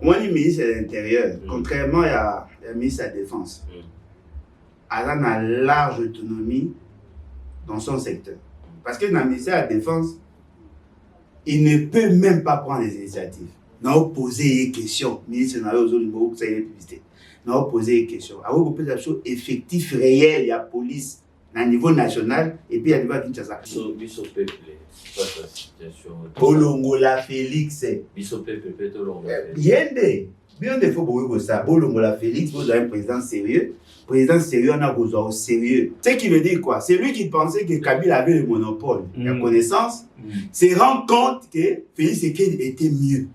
Moi, le ministre de l'Intérieur, contrairement à le ministre de la Défense, a une large autonomie dans son secteur. Parce que dans le ministère de la Défense, il ne peut même pas prendre des initiatives. Nous poser des questions. Le ministre de l'Intérieur, nous poser des questions. Alors, vous pouvez faire des effectifs réels, il y a la police à niveau national et puis à niveau Kinshasa. Biso peuple, c'est pas la situation. Bolongola Félix. Biso peuple, tout le monde. Bien des fois, pour ça, Bolongola Félix, vous avez un président sérieux. Président sérieux, on a besoin au sérieux. Ce qui veut dire quoi? C'est lui qui pensait que Kabila avait le monopole de la connaissance, se rend compte que Félix Tshisekedi était mieux.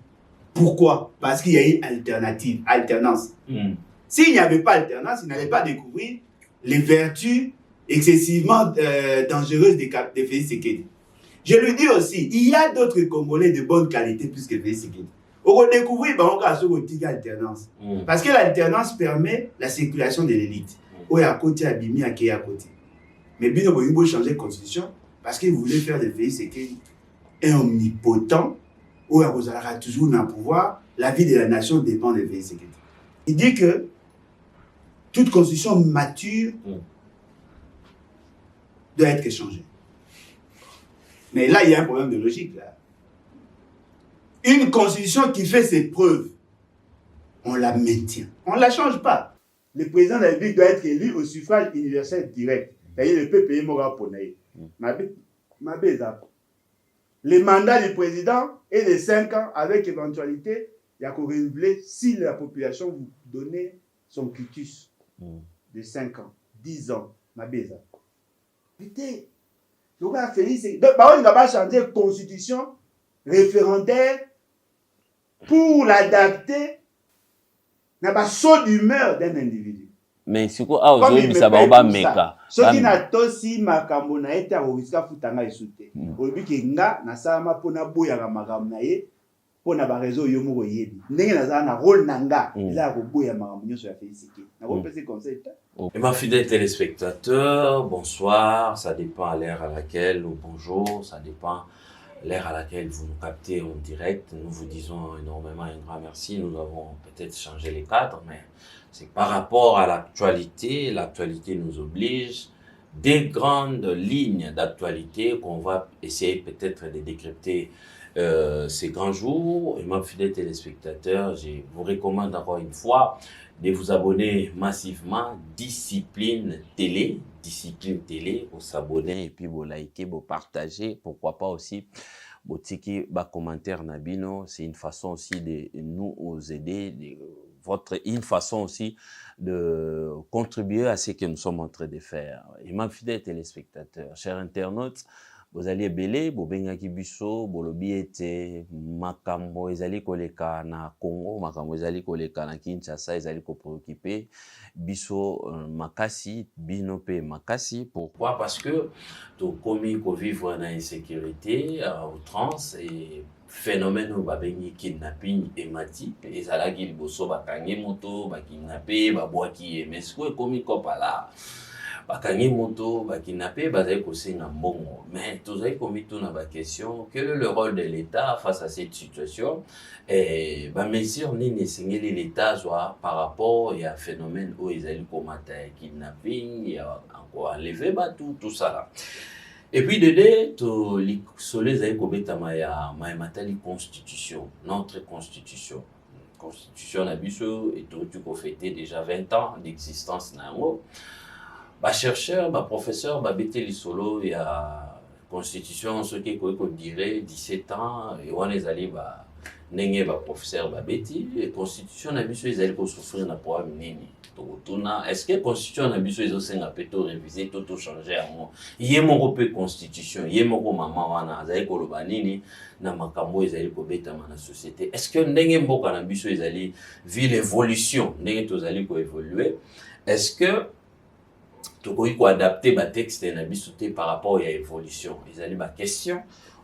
Pourquoi? Parce qu'il y a une alternative, alternance. S'il n'y avait pas alternance, il n'allait pas découvrir les vertus excessivement dangereuses de Félix Tshisekedi. Je lui dis aussi, il y a d'autres Congolais de bonne qualité plus que Félix Tshisekedi. On va découvrir l'alternance. Parce que l'alternance permet la circulation de l'élite. Ou à côté, à Bimi, à côté. Mais bien, on va changer la constitution parce qu'il voulait faire de Félix Tshisekedi un omnipotent où vous aurez toujours dans le pouvoir. La vie de la nation dépend de Félix Tshisekedi. Il dit que toute constitution mature doit être changée. Mais là, il y a un problème de logique. Là. Une constitution qui fait ses preuves, on la maintient. On ne la change pas. Le président de la République doit être élu au suffrage universel direct. C'est-à-dire le peuple payer Mora Ponaï. Le mandat du président est de 5 ans avec éventualité, il y a qu'à renouveler si la population vous donnait son quitus de 5 ans, 10 ans. Putain, on va Félix. Donc, on ne va pas changer la constitution référendaire pour l'adapter à la saut d'humeur d'un individu. Mais c'est quoi aujourd'hui ça va pas meka. Ce qui n'a tosi makambo na été à risque futanga esute. Obi ke nga na sama pona boya ga makambo na ye pona ba réseau yo moko yebi. Ndenge na za na rôle nanga ila ko boya makambo nyoso ya félicité. Na ko pese concept. Et ma fidèle téléspectateur, bonsoir, ça dépend à l'heure à laquelle, ou bonjour, ça dépend l'heure à laquelle vous nous captez en direct. Nous vous disons énormément un grand merci. Nous avons peut-être changé les cadres, mais c'est par rapport à l'actualité. L'actualité nous oblige. Des grandes lignes d'actualité qu'on va essayer peut-être de décrypter ces grands jours. Et ma fidèle téléspectateur, je vous recommande encore une fois de vous abonner massivement. Discipline Télé, pour s'abonner et puis vous liker, vous partager, pourquoi pas aussi vous ticker bas commentaire nabino. C'est une façon aussi de nous aider, une façon aussi de contribuer à ce que nous sommes en train de faire. Et ma fidèle téléspectateur, chers internautes, vous allez belé, vous bengaki biso, bolobi ete makambo ezali koleka na Congo, makambo ezali koleka na Kinshasa, ezali ko préoccuper biso makasi, bino pe makasi. Pourquoi? Parce que to komi ko vivre na insécurité, outrance et phénomène où babengi kidnapping hématique, ezalaki liboso bakangi moto, ba kidnapper, ba boaki mais ce ko komi kopala. Bakangi moto, bakinape, bazali kosenga mbongo. Mais tozali komito na ba question, quel est le rôle de l'État face à cette situation? Et ba mesure nini esengeli l'État soit par rapport à phénomène où ezali komata kidnapping, il y a encore enlevé tout ça là. Et puis de deux, to li solé zali kobeta maya matali constitution, notre constitution. Constitution na biso et tout ko fêter déjà 20 ans d'existence na ngo. Bah chercheur, bah professeur, bah bete lisolo, il y a constitution, ce qui est dirait 17 ans, et on est allé bah n'engé bah professeur bah beti, et constitution n'a biso ils allaient pour souffrir na problème nini. Est-ce que constitution n'a biso ils ont un peu tout révisé, tout changé à moi. Yé mon peu constitution, yé mon maman wana, zaï koloba nini na makambo ils allaient pour beta na société. Est-ce que n'engé mboka na biso ils allaient vu l'évolution, n'engé tous allaient pour évoluer. Est-ce que tokoki ko adapter ba texte na bisoté par rapport à l'évolution. Ezali ba question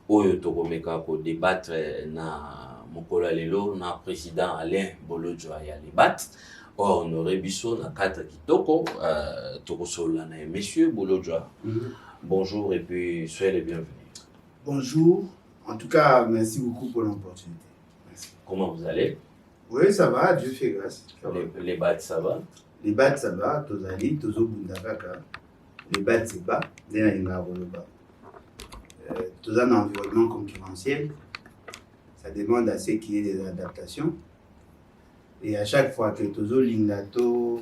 oyo tokomeka ko débattre na mokolo lelo na président Alain Bolojwa ya débattre. Or honoré biso na cadre kitoko tokosola na monsieur Bolojwa. Bonjour et puis soyez les bienvenus. Bonjour. En tout cas, merci beaucoup pour l'opportunité. Merci. Comment vous allez? Oui, ça va, Dieu fait grâce. Les BAT, ça va? Les BAT, ça va, Tozali, Tozo Bundakaka. Les BAT, c'est pas, dans un environnement concurrentiel, ça demande à ce qu'il y ait des adaptations. Et à chaque fois que Tozo Linglato,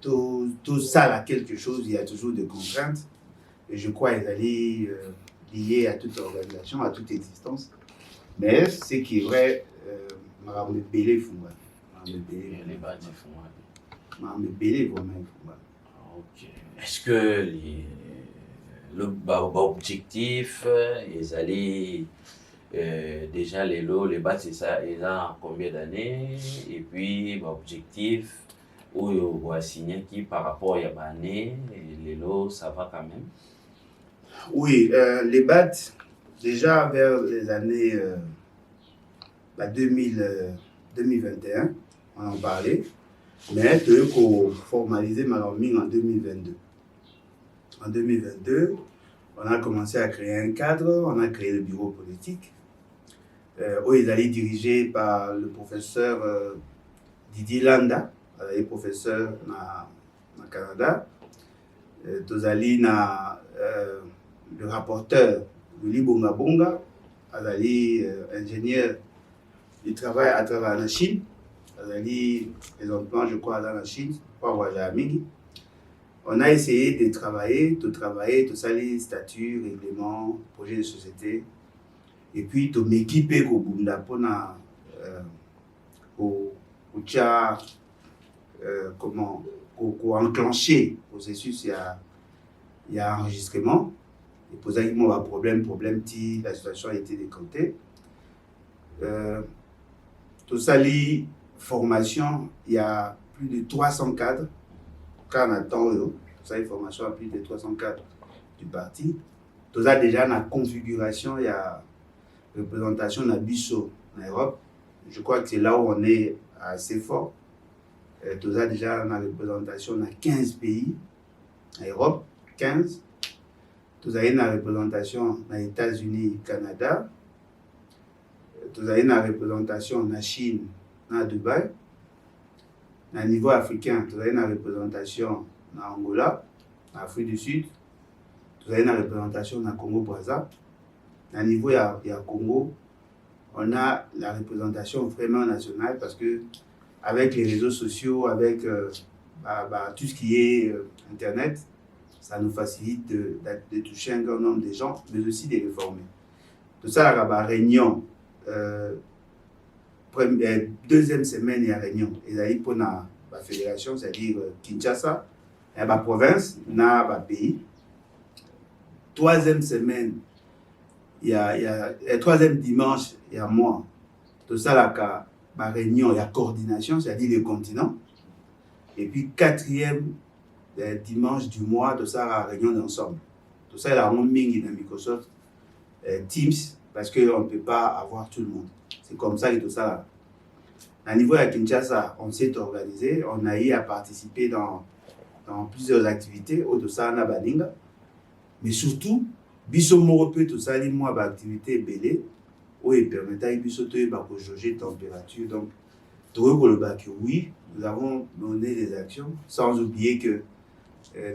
tout ça a quelque chose, il y a toujours des contraintes. Et je crois qu'ils allaient liés à toute organisation, à toute existence. Mais ce qui est vrai, Marambe Bélé Fumba. Les BAT, ils font. Marambe Bélé, vraiment, Fumba. Ok. Est-ce que l'objectif, ils allaient déjà les lots, les BAT, c'est ça, ils ont combien d'années? Et puis, l'objectif, où on va signer qui par rapport à Yabané, les lots, ça va quand même? Oui, les BAT, déjà vers les années 2021, on en parlait, mais il faut formaliser Malaming en 2022. En 2022, on a commencé à créer un cadre, on a créé le bureau politique, où ils allaient dirigé par le professeur Didier Landa, le professeur au Canada. Tozali na le rapporteur Willy Bonga Bonga, ingénieur du travail à travers la Chine, présentement je crois dans la Chine, pas voyager à Mingi. On a essayé de travailler, tout ça, les statuts, règlements, projets de société, et puis tout m'équiper au Bunda pour enclencher le processus, il y a enregistrement. Et pour ça, il y a un problème, la situation a été décomptée. Tout ça, les formations, il y a plus de 300 cadres. Quand on attend, tout ça, les formations, il y a plus de 300 cadres du parti. Tout ça, déjà, dans la configuration, il y a représentation de Bissau en Europe. Je crois que c'est là où on est assez fort. Tout ça, déjà, dans la représentation dans 15 pays en Europe, 15. Tout ça, dans la représentation dans les États-Unis, Canada. Tout ça, dans la représentation dans la Chine, dans Dubaï. Au niveau africain, tout ça, dans la représentation dans Angola, en Afrique du Sud. Tout ça, dans la représentation dans Congo-Brazza. Au niveau il y a Congo, on a la représentation vraiment nationale parce que avec les réseaux sociaux, avec tout ce qui est Internet, ça nous facilite de toucher un grand nombre de gens, mais aussi de les former. Tout ça, la réunion, deuxième semaine, il y a réunion. Et là, pour la fédération, c'est-à-dire Kinshasa, la province, la pays. Troisième semaine, il y a troisième dimanche, il y a mois. Tout ça, la réunion, il y a coordination, c'est-à-dire les continents. Et puis, quatrième dimanche du mois, tout ça, la réunion d'ensemble. Tout ça, il y a un meeting dans Microsoft Teams, parce qu'on ne peut pas avoir tout le monde. C'est comme ça que tout ça, là. À niveau de Kinshasa, on s'est organisé, on a eu à participer dans plusieurs activités, au tout ça, na baninga. Mais surtout, biso moko pe tout ça, les mois d'activité belé, où il permettait à biso de jauger température. Donc, oui, nous avons mené des actions, sans oublier que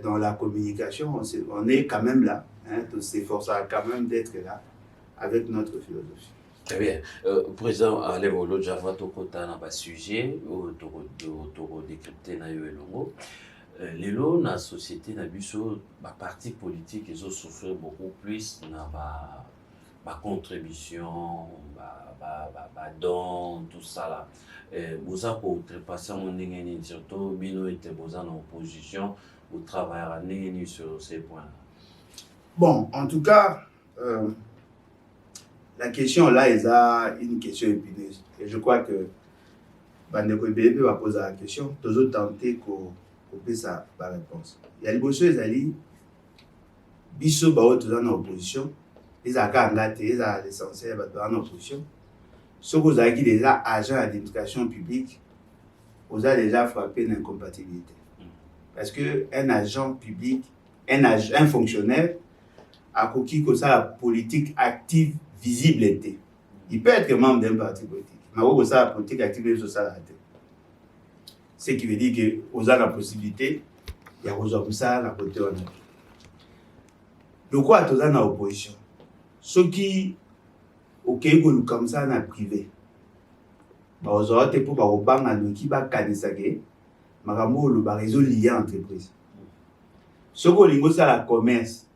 dans la communication, on est quand même là. On s'efforce quand même d'être là avec notre philosophie. Très bien. Président, allez, l'autre j'avoue ton côté dans le sujet, au décrypter dans le longo. Les lots dans la société, dans la parti politique, ils ont souffert beaucoup plus dans la contribution, don, tout ça là. Vous avez outrepassé mon négénie, surtout, Bino était en opposition, vous travaillez sur ces points-là. Bon, en tout cas, la question là, elle a une question épineuse. Et je crois que Bandeko Ibebe va poser la question, tous autres tenter qu'on puisse sa réponse. Il y a des choses qui allaient, Bissau Bao tous en opposition, ils ont candidaté, ils ont l'essentiel en opposition. Ce que vous avez dit déjà, agent d'administration publique, vous avez déjà frappé une incompatibilité. Parce qu'un agent public, un fonctionnaire, a coquille que ça, la politique active, visible était. Il peut être membre d'un parti politique. nakoki kosala politique active ezosala te. Ce qui veut dire que oza na possibilité ya kozwa mosala na kote wana. Lokola toza na opposition, soki okei koluka mosala na privé, bazwaka te mpo bakobanga noki bakanisa ke makambo oyo olobaka ezolie entreprise. Soki olingi osala commerce,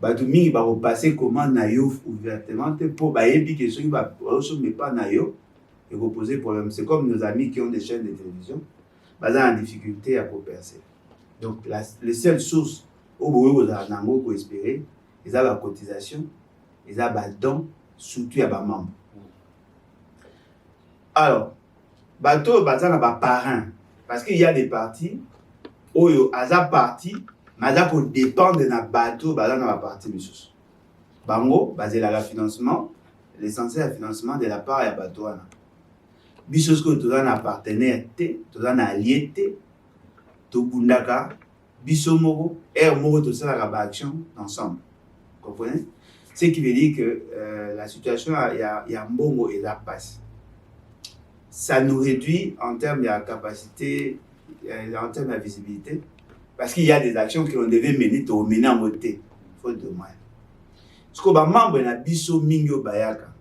bato mingi bakopase commande na yo ouvertement te mpo bayebi ke soki bazosomba epa na yo ekoposer problème. C'est comme nos amis qui ont des chaînes de télévision, baza na difficulté à percer. Donc les seules sources où vous pouvez espérer, ils ont la cotisation, ils ont la don, surtout à leurs membres. Alors, bateau baza na ba parrain, parce qu'il y a des partis où aza parti, mais pour dépendre de na bateau baza na ba parti bisus. Bango basé la financement, l'essentiel financement de la part ya bateau wana. Bisos ko toza na partenaire te, toza na allié te, to bundaka biso moko moko to sala ba action ensemble. Comprenez? Ce qui veut dire que la situation il y a mbongo et la passe. Ça nous réduit en termes de capacité, en termes de visibilité, parce qu'il y a des actions qu'on devait mener au mener en moté, faute de moyens. Ce que ba membre na biso mingi bayaka,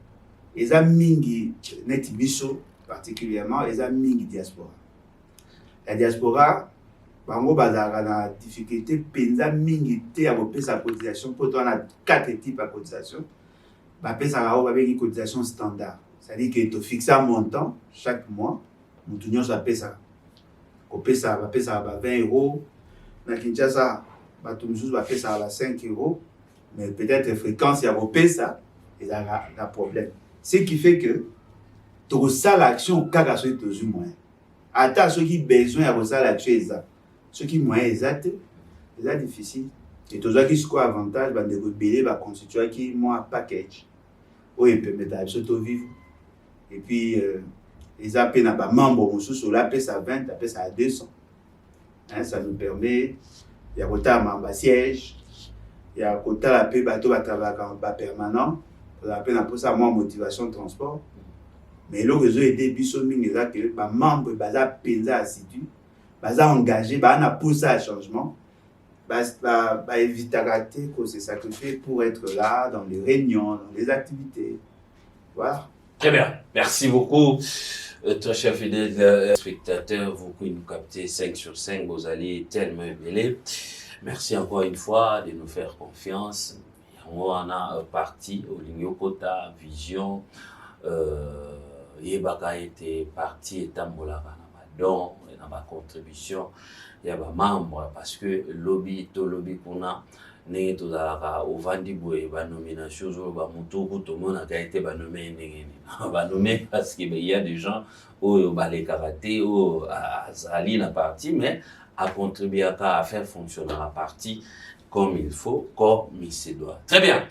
eza mingi net biso particulièrement eza mingi diaspora. La diaspora bango bazaka na difficulté penza mingi te ya kopesa cotisation pour toi na 4 types de cotisation. Ba pesa ka ba bengi cotisation standard. C'est-à-dire que tu fixes un montant chaque mois, mutu nyonso apesa. Kopesa ba pesa ba 20 euros. Na Kinshasa bato mususu ba pesa ba 5 euros. Mais peut-être fréquence ya kopesa et la problème. Ce qui fait que tu as l'action kaka so tozu moyen. Ata ceux qui besoin ya kosala l'action eza. Ceux qui moyen exact, c'est difficile. Et tous ceux qui sont avantage ba de belé ba constituer qui moi package. Oui, permet de vivre. Et puis les appels na ba membre mususu la pèse à 20, la pèse à 200. Hein, ça nous permet il y a quota membre siège. Il y a quota la paix bateau va travailler en permanent. La peine pour ça moins motivation de transport. Mais le réseau est biso mingi là que ba membre baza penza assidu, baza engagé, ba na poussé à changement. Ba éviter rater que se sacrifier pour être là dans les réunions, dans les activités. Voilà. Très bien. Merci beaucoup. Très chers fidèles spectateurs, vous qui nous captez 5 sur 5, vous allez tellement aimer. Merci encore une fois de nous faire confiance. On a parti au Lignokota, Vision, Yebaka était parti et Tambolaka na don et na ba contribution il y a ba membre parce que lobby qu'on a n'est tout à au Vandiboué ba nomination ba mutuku tout le monde a été ba nommé ba nommé parce qu'il y a des gens au ba les karaté au Azali na parti mais à contribuer à faire fonctionner la partie comme il faut, comme il se doit. Très bien.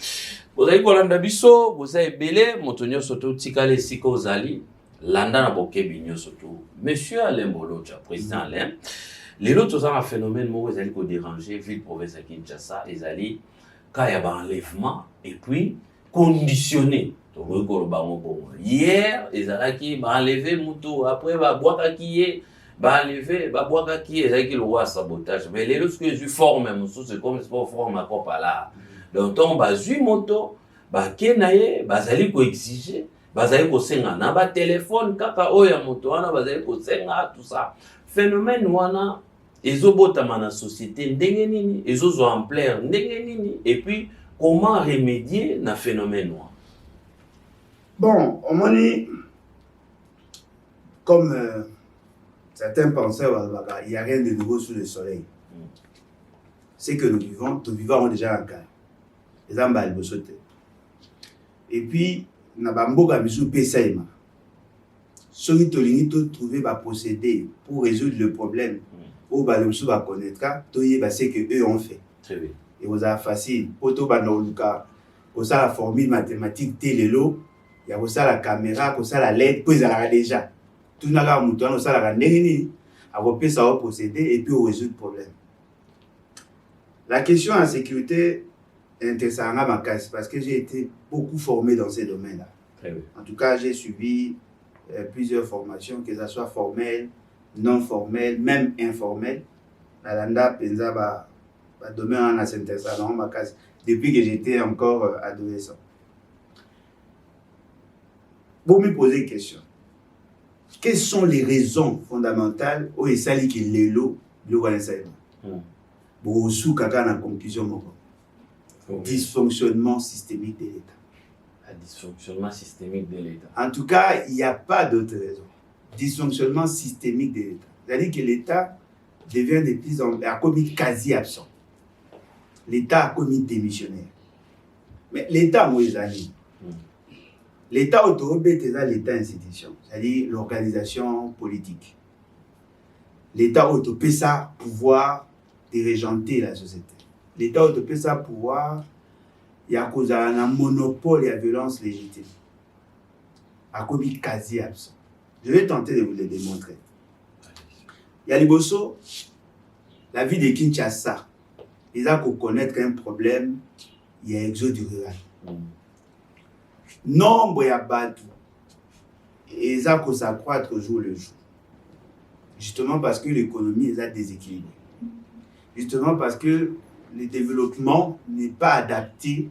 Vous avez kolanda biso, vous avez belé, motonyo soto tikale siko zali, landa na boke binyo soto. Monsieur Alain Bolocha, président Alain, les autres ont un phénomène où vous allez déranger, ville province à Kinshasa, les alliés, quand il y a un enlèvement, et puis conditionné. Hier, les alliés ont enlevé Moutou, après, ils ont enlevé ba lever ba boaka qui est qui le roi sabotage mais les autres que je forme c'est comme c'est pas forme à quoi là donc on ba zui moto ba kenaye bazali ko exiger bazali ko senga na ba téléphone kaka oya moto wana bazali ko senga tout ça phénomène wana ezobotama na société ndenge nini ezozo ampleur ndenge nini et puis comment remédier na phénomène wana. Bon on m'a dit comme certains penseurs, il n'y a rien de nouveau sous le soleil. C'est que nous vivons déjà en cas. Les emballés vont sauter. Et puis, nous avons besoin de PSAIMA. Ceux qui ont trouvé va procéder pour résoudre le problème, ou nous va connaître, c'est que eux ont fait. Très bien. Et vous avez facile. Pour tout le cas, pour ça la formule mathématique télélo, il y a pour ça la caméra, pour ça la LED, puis ils ont déjà. Tout n'a pas mouton, on s'est la néni, à repérer ça va procéder et puis on résout le problème. La question en sécurité est intéressante parce que j'ai été beaucoup formé dans ces domaines-là. En tout cas, j'ai suivi plusieurs formations, que ce soit formelles, non formelles, même informelles. Nalanda penza ba domaine en s'intéressant depuis que j'étais encore adolescent. Vous me posez une question. Quelles sont les raisons fondamentales où il s'agit que l'élo le connaissez? Bon, sous kaka na conclusion moko. Dysfonctionnement systémique de l'État. Un dysfonctionnement systémique de l'État. En tout cas, il n'y a pas d'autre raison. Dysfonctionnement systémique de l'État. C'est-à-dire que l'État devient de plus en plus a commis quasi absent. L'État a commis démissionnaire. Mais l'État, moi, l'État autorobé est l'État institution, c'est-à-dire l'organisation politique. L'État autopé ça pouvoir de régenter la société. L'État autopé ça pouvoir, il y a cause un monopole et la violence légitime. A commis quasi absent. Je vais tenter de vous le démontrer. Il y a Liboso, la vie de Kinshasa. Ils ont connaître un problème, il y a exode rural. Nombre ya batu, ils ont s'accroître jour le jour. Justement parce que l'économie est déséquilibrée. Justement parce que le développement n'est pas adapté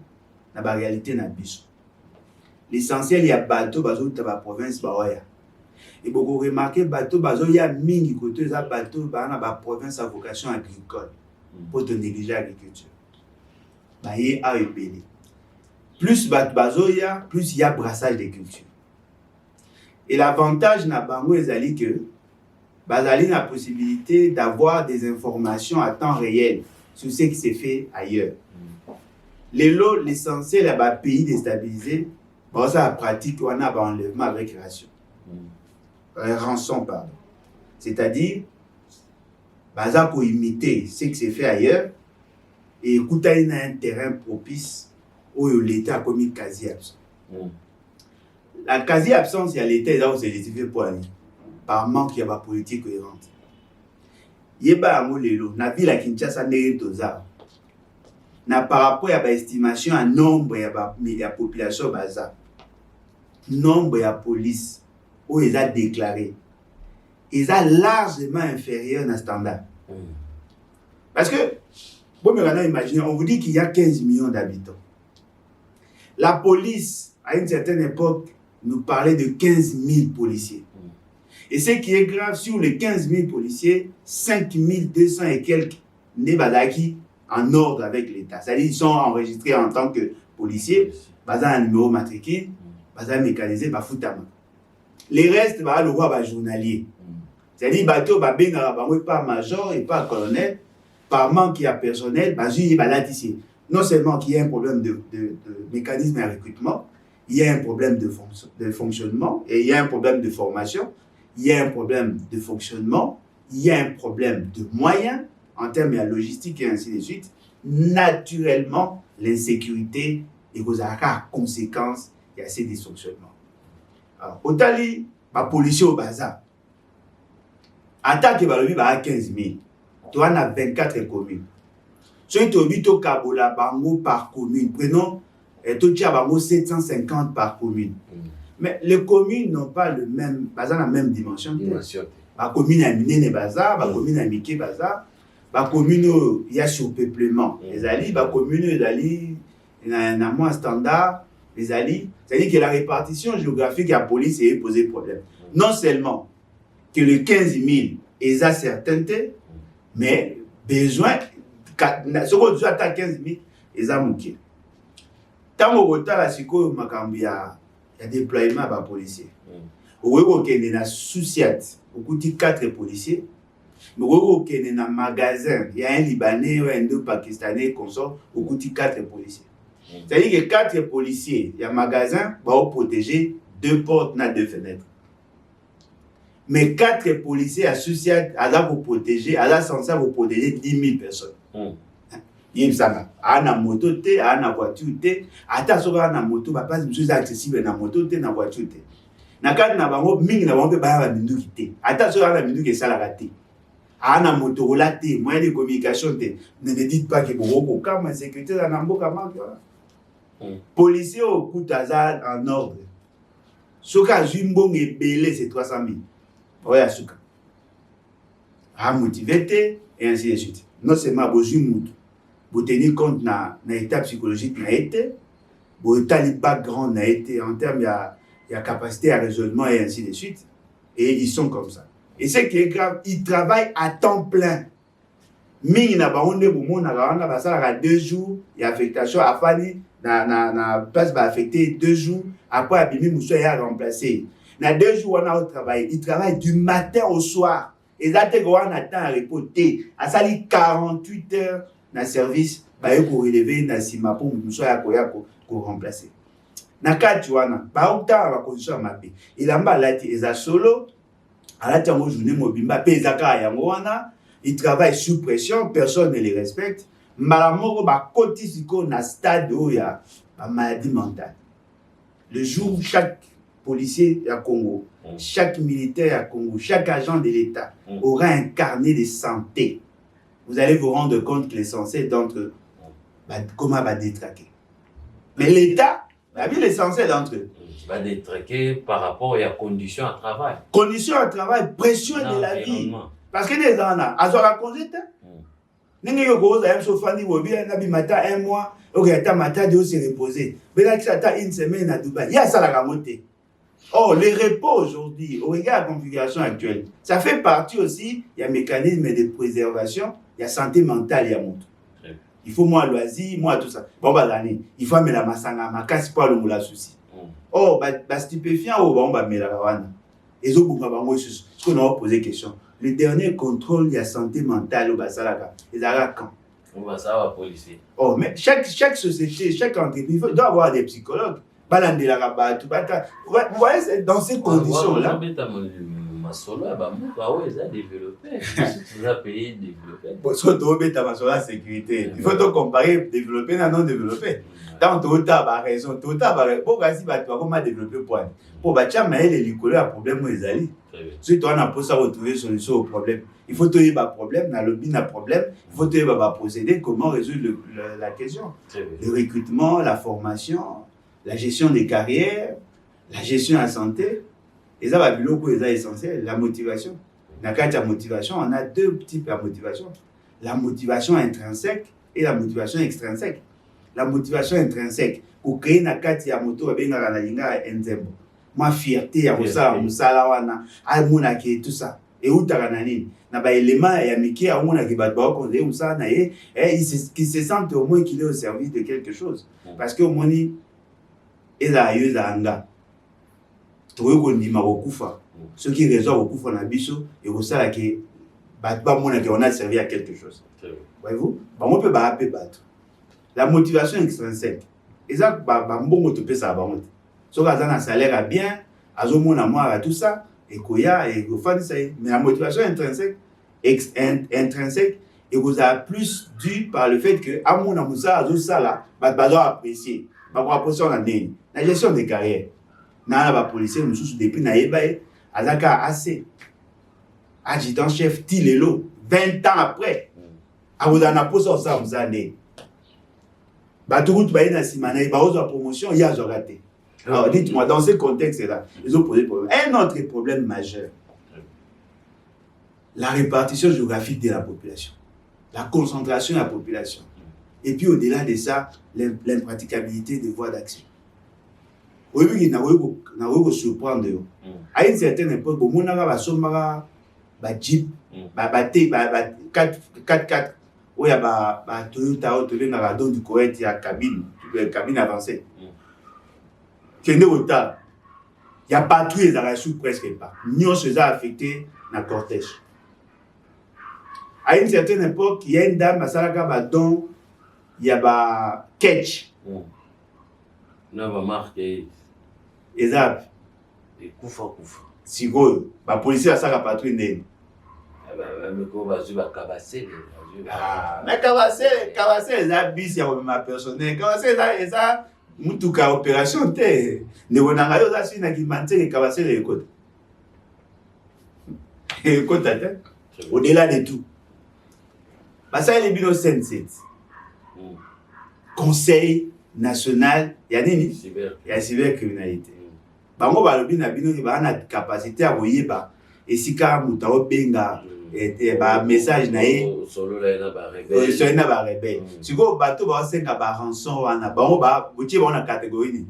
à la réalité na biso. L'essentiel, il y a bateau, bateau de la province, baoya. Et beaucoup remarqué, bateau, bateau, il y a mingi côté, ça bateau, dans la province à vocation agricole. Pour te négliger l'agriculture. Baye a épelé. Plus bateau, plus il y a brassage de culture. Et l'avantage na bango est que bazali na possibilité d'avoir des informations à temps réel sur ce qui s'est fait ailleurs. L'essentiel est un pays déstabilisé. Bon, ça la pratique, on a un enlèvement avec ration. Rançon, pardon. C'est-à-dire, baza pour imiter ce qui s'est fait ailleurs et écouter un terrain propice où l'État a commis quasi-absence. La quasi-absence, il y a l'État, là où c'est justifié pour aller. Par manque, il y a une politique cohérente. Il y a un lelo, na ville à Kinshasa, n'est pas na par rapport à l'estimation à nombre de la population baza. Nombre de la police où ils ont déclaré. Ils sont largement inférieurs à standard. Parce que, bon, maintenant, imaginez, on vous dit qu'il y a 15 millions d'habitants. La police, à une certaine époque, nous parlait de 15 000 policiers. Et ce qui est grave, sur les 15 000 policiers, 5 200 et quelques n'est en ordre avec l'État. C'est-à-dire qu'ils sont enregistrés en tant que policiers, basés un numéro matricule, basés mécanisé, bah foutama. Les restes, bah le roi, bah journalier. C'est-à-dire, bateau, bah pas major et pas colonel, par manque il y a personnel, bah j'ai là ici. Non seulement qu'il y a un problème de mécanisme de recrutement, il y a un problème de fonctionnement, et il y a un problème de formation, il y a un problème de fonctionnement, il y a un problème de moyens en termes de logistique et ainsi de suite. Naturellement, l'insécurité et vos conséquences, il y a ces dysfonctionnements. Alors, au Tali, les policiers au bazar, attaque qui va 15 000, tu en as 24 communes. Ceux qui ont vu au Kabola, Bango par commune, prenons tout 750 par commune. Mais les communes n'ont pas la même dimension. La commune a miné les bazar, la commune a miqué bazar, la commune il y a surpeuplement. Les alliés, la commune il y a un moins standard. Les alliés, c'est-à-dire que la répartition géographique de la police est posé problème. Non seulement que les 15 000 ils ont certaineté, mais besoin, ce qu'on doit à 15 000, ils ont manqué. Tant que vous avez il y a déploiement de policiers. Vous avez un souciat, vous avez 4 policiers, mais vous avez un magasin, il y a un Libanais, un Pakistanais, vous avez 4 policiers. C'est-à-dire que 4 policiers, il y a un magasin, vont protéger 2 portes, 2 fenêtres. Mais 4 policiers associés à vous protéger, à la censée vous protéger 10 000 personnes. Il y a une moto, une voiture, attention à la moto, pas accessible à la moto, à la voiture. Na kati na bango mingi na bango ba minduki te. Attention à la minduki ça la raté. Ana moto relaté, moyen de communication te. Ne dites pas que beaucoup comme sécurité dans Namboka manque. Policiers au coup d'hasard en ordre. Soka Zumbong et Belé, c'est 300 000. Oya Souka. A motivé et ainsi de suite. Non seulement Bozumut, vous tenir compte na état psychologique na été, vous tali background na été en termes de capacité à raisonnement et ainsi de suite. Et ils sont comme ça. Et ce qui est grave, ils travaillent à temps plein. Mingi na baonde bumo na gawanda basala 2 jours et affectation a fallu na place ba affecté 2 jours après abimi muso ya remplacer. Na 2 jours on a au travail, ils travaillent du matin au soir. Et ça te on attend à reporter. A sali 48 heures na service ba yo ko relever na sima pour muso ya ko remplacer. Na kati wana ba uta ba condition mabe. Ilamba lati eza solo alati ngo journée mobimba pe ezaka yango wana. Ils travaillent sous pression, personne ne les respecte. Malamoko ba koti siko na stade où il y a la maladie mentale. Le jour où chaque policier à Congo, chaque militaire à Congo, chaque agent de l'État aura un carnet de santé, vous allez vous rendre compte que l'essentiel d'entre eux, comment va détraquer. Mais l'État, l'essentiel d'entre eux, va détraquer par rapport à conditions de travail. Conditions de travail, pression de la vie. Parce que les gens, azora congé, n'engue yo goza yam sofani bobi na bimata 1 mois, ok ata mata de se reposer. Bela ki ata 1 semaine à Dubaï. Ya ça la gamote. Oh, les repos aujourd'hui, au regard de la configuration actuelle, ça fait partie aussi, il y a un mécanisme de préservation, il y a santé mentale, il y a montre. Il faut moi loisir, moi tout ça. Bon bah l'année, il faut mettre la masanga, ma casse pas le moula souci. Oh, bah stupéfiant, oh bah on va mettre la wana. Et zo bouba bango ce qu'on a posé question. Le dernier contrôle, il y a santé mentale au Bassalaka. Ils arrêtent quand? On va savoir policier. Oh, mais chaque société, chaque entreprise doit avoir des psychologues. Balande la rabat, tout bata. Vous voyez, c'est dans ces conditions-là. Ma solo, ils ont développé. Vous avez payé développé. Bon, soit tu as ta solo sécurité. Il faut donc comparer développé et non développé. Dans tout tas, bah raison, tout tas, bah pourquoi si bah tu vas comment développer point. Pour bah tiens, mais les licolos à problème où ils allaient. Si tu as pour ça retrouver solution au problème, il faut te dire bah problème, na lobby na problème, il faut te dire bah procéder comment résoudre la question. Le recrutement, la formation, la gestion des carrières, la gestion de la santé. Et ça va c'est essentiel, la motivation. Dans le la motivation, on a 2 types de motivation. La motivation intrinsèque et la motivation extrinsèque. La motivation intrinsèque, pour créer na kati ya moto ba benga na linga enzembo. Ma fierté ya kosala musala wana, amona ke tout ça. Et utaka na nini? Na ba élément ya miki amona ke ba ba ko nde musala na ye, qui se sentent au moins qu'il est au service de quelque chose. Parce que au moins eza yoza anga. Ceux qui résolvent au coup font biso et au ça que on a servi à quelque chose. Voyez-vous, on peut battre. La motivation extrinsèque. Et ça, bon tu peux ça bon. So ka un salaire bien, azomona moi tout ça et koya et go faire ça. Mais la motivation intrinsèque et vous a plus dû par le fait que amona musa azo sala ba apprécier. Ba apprécier on a la gestion des carrières. Na ba policier nous sous depuis na yebaye azaka assez adjudant chef Tilelo 20 ans après a vous en a posé ça vous année ba tout ba ina simana ba ozo promotion ya zo raté. Alors dites-moi dans ce contexte là ils ont posé problème. Un autre problème majeur, la répartition géographique de la population, la concentration de la population et puis au-delà de ça l'impraticabilité des voies d'action. Oui, il n'a pas surprendre. À une certaine époque, on a sommara jeep, 4x4, où il y a Toyota, Toyota, dans du Koweït, il y a cabine avancée. Il y a patrouille sous presque pas. Nous sommes affectés dans le cortège. À une certaine époque, il y a une dame à Salaka, dont il y a catch. Non, va marquer. Exact. Et koufa. Si go, ba policier a ça la patrouille ndeni. Mais ko va zu ba kabasser. Mais kabasser za bis ya ma personnel. Kabasser ça mutuka opération te. Ne bonanga yo za sina ki manteke kabasser le côté. Et côté au-delà de tout. Ba ça les bino senset. Conseil national, il y a nini? Il y a cybercriminalité. bango balobi na bino ke bana capacité à koyeba esika muta obenga ba message na ye solo na ba rebelle siko bato ba senga ba rançon wana bango ba botie bona catégorie ni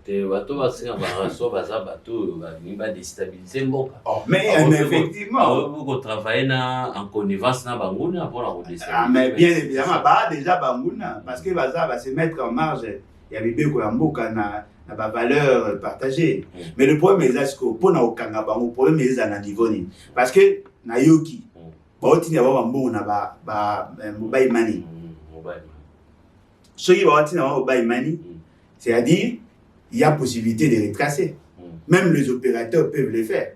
te bato ba senga ba rançon baza bato ba déstabiliser mboka. Mais effectivement vous travaillez en connivence na banguna pour la déstabiliser. Mais bien évidemment ba déjà banguna parce que baza va se mettre en marge ya bibeko ya mboka na ba valeur partagée. Mais le problème est que pour na okanga bango problème est à niveau ni parce que na yoki ba otini ba mbongo na ba mobile money ceux qui ba otini ba mobile money c'est-à-dire il y a possibilité de retracer. Même les opérateurs peuvent le faire.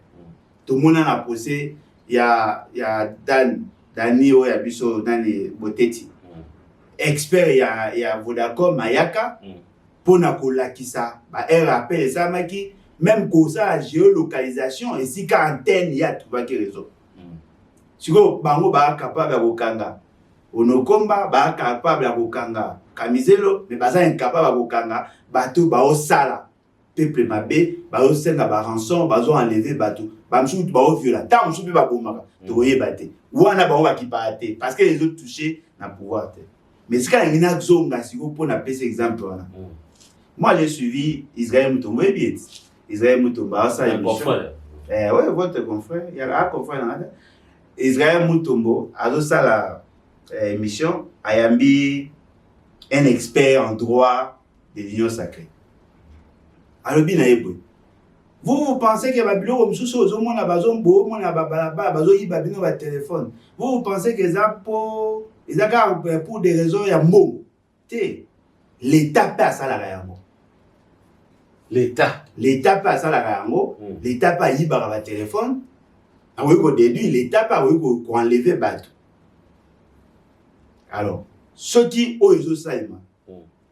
Tout le monde a posé il y a Dani o ya biso Dani Boteti expert il y a Vodacom Mayaka pour na kolakisa ba rappel ça maki même kosa géolocalisation et si ka antenne il y a tout va qui réseau siko bango ba capable ya kokanga onokomba ba capable ya kokanga kamizelo mais baza incapable ya kokanga bato ba osala peuple mabe ba osenga ba rançon ba zo enlever bato ba msutu ba o viola ta msutu ba bomaka to yebate wana ba wa kipate parce que les autres touchés na pouvoir te mais ce quand ina zonga siko pour na pese exemple wana. Moi, j'ai suivi Israël Moutombo et bien. Israël Moutombo, ça y est. Oui, votre confrère. Il y a un confrère là. Israël Moutombo, à ça la émission, Ayambi, un expert en droit de l'union sacrée. Alors, bien, vous pensez que Babylone, comme sous au monde à Bazon, mon à Babalaba, Bazo, Babylone va téléphone. Vous pensez que ça pour des raisons, il y a mot. L'État passe à la réalité. L'État passe à la réalité. L'État passe à téléphone. Au début, l'État passe à enlever bateau. Alors, ceux qui ont eu ça,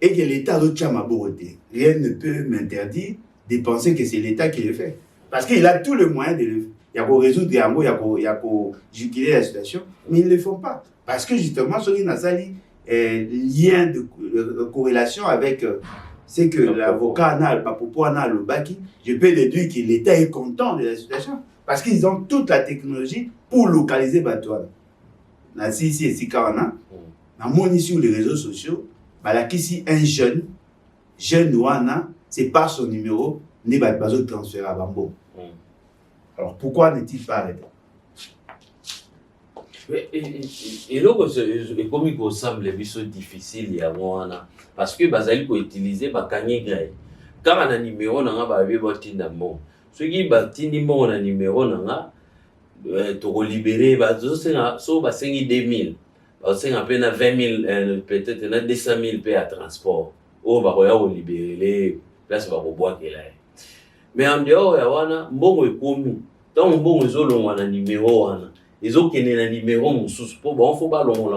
et que l'État a rien ne peut m'interdire de penser que c'est l'État qui le fait. Parce qu'il a tous les moyens de le faire. Il y a pour résoudre des amours, il y a pour juguler la situation, mais ils ne le font pas. Parce que justement, ceux qui n'ont pas lien de corrélation avec c'est que l'avocat a le baki, je peux déduire que l'État est content de la situation parce qu'ils ont toute la technologie pour localiser Batouana. Ici et Sikana, on sur les réseaux sociaux, ici un jeune Ouana, c'est pas son numéro, n'est pas besoin de transférer à Bambo. Alors pourquoi n'est-il pas arrêté? Et là, comme il semble difficile, il y a parce que bazali ko utiliser ba kanye gray. Quand on a numéro na nga ba be botinda mo. Ce qui batindi mo na numéro na nga to libérer ba zo senga so ba sengi 2000. Ba senga pe na 20000 peut-être na 200000 pe à transport. O ba ko ya o libérer les place ba ko boa ke là. Mais en dehors ya wana mbongo ekomi. Donc mbongo zolongwa na numéro wana. Ils ont un numéro moussus pour bon faut pas l'on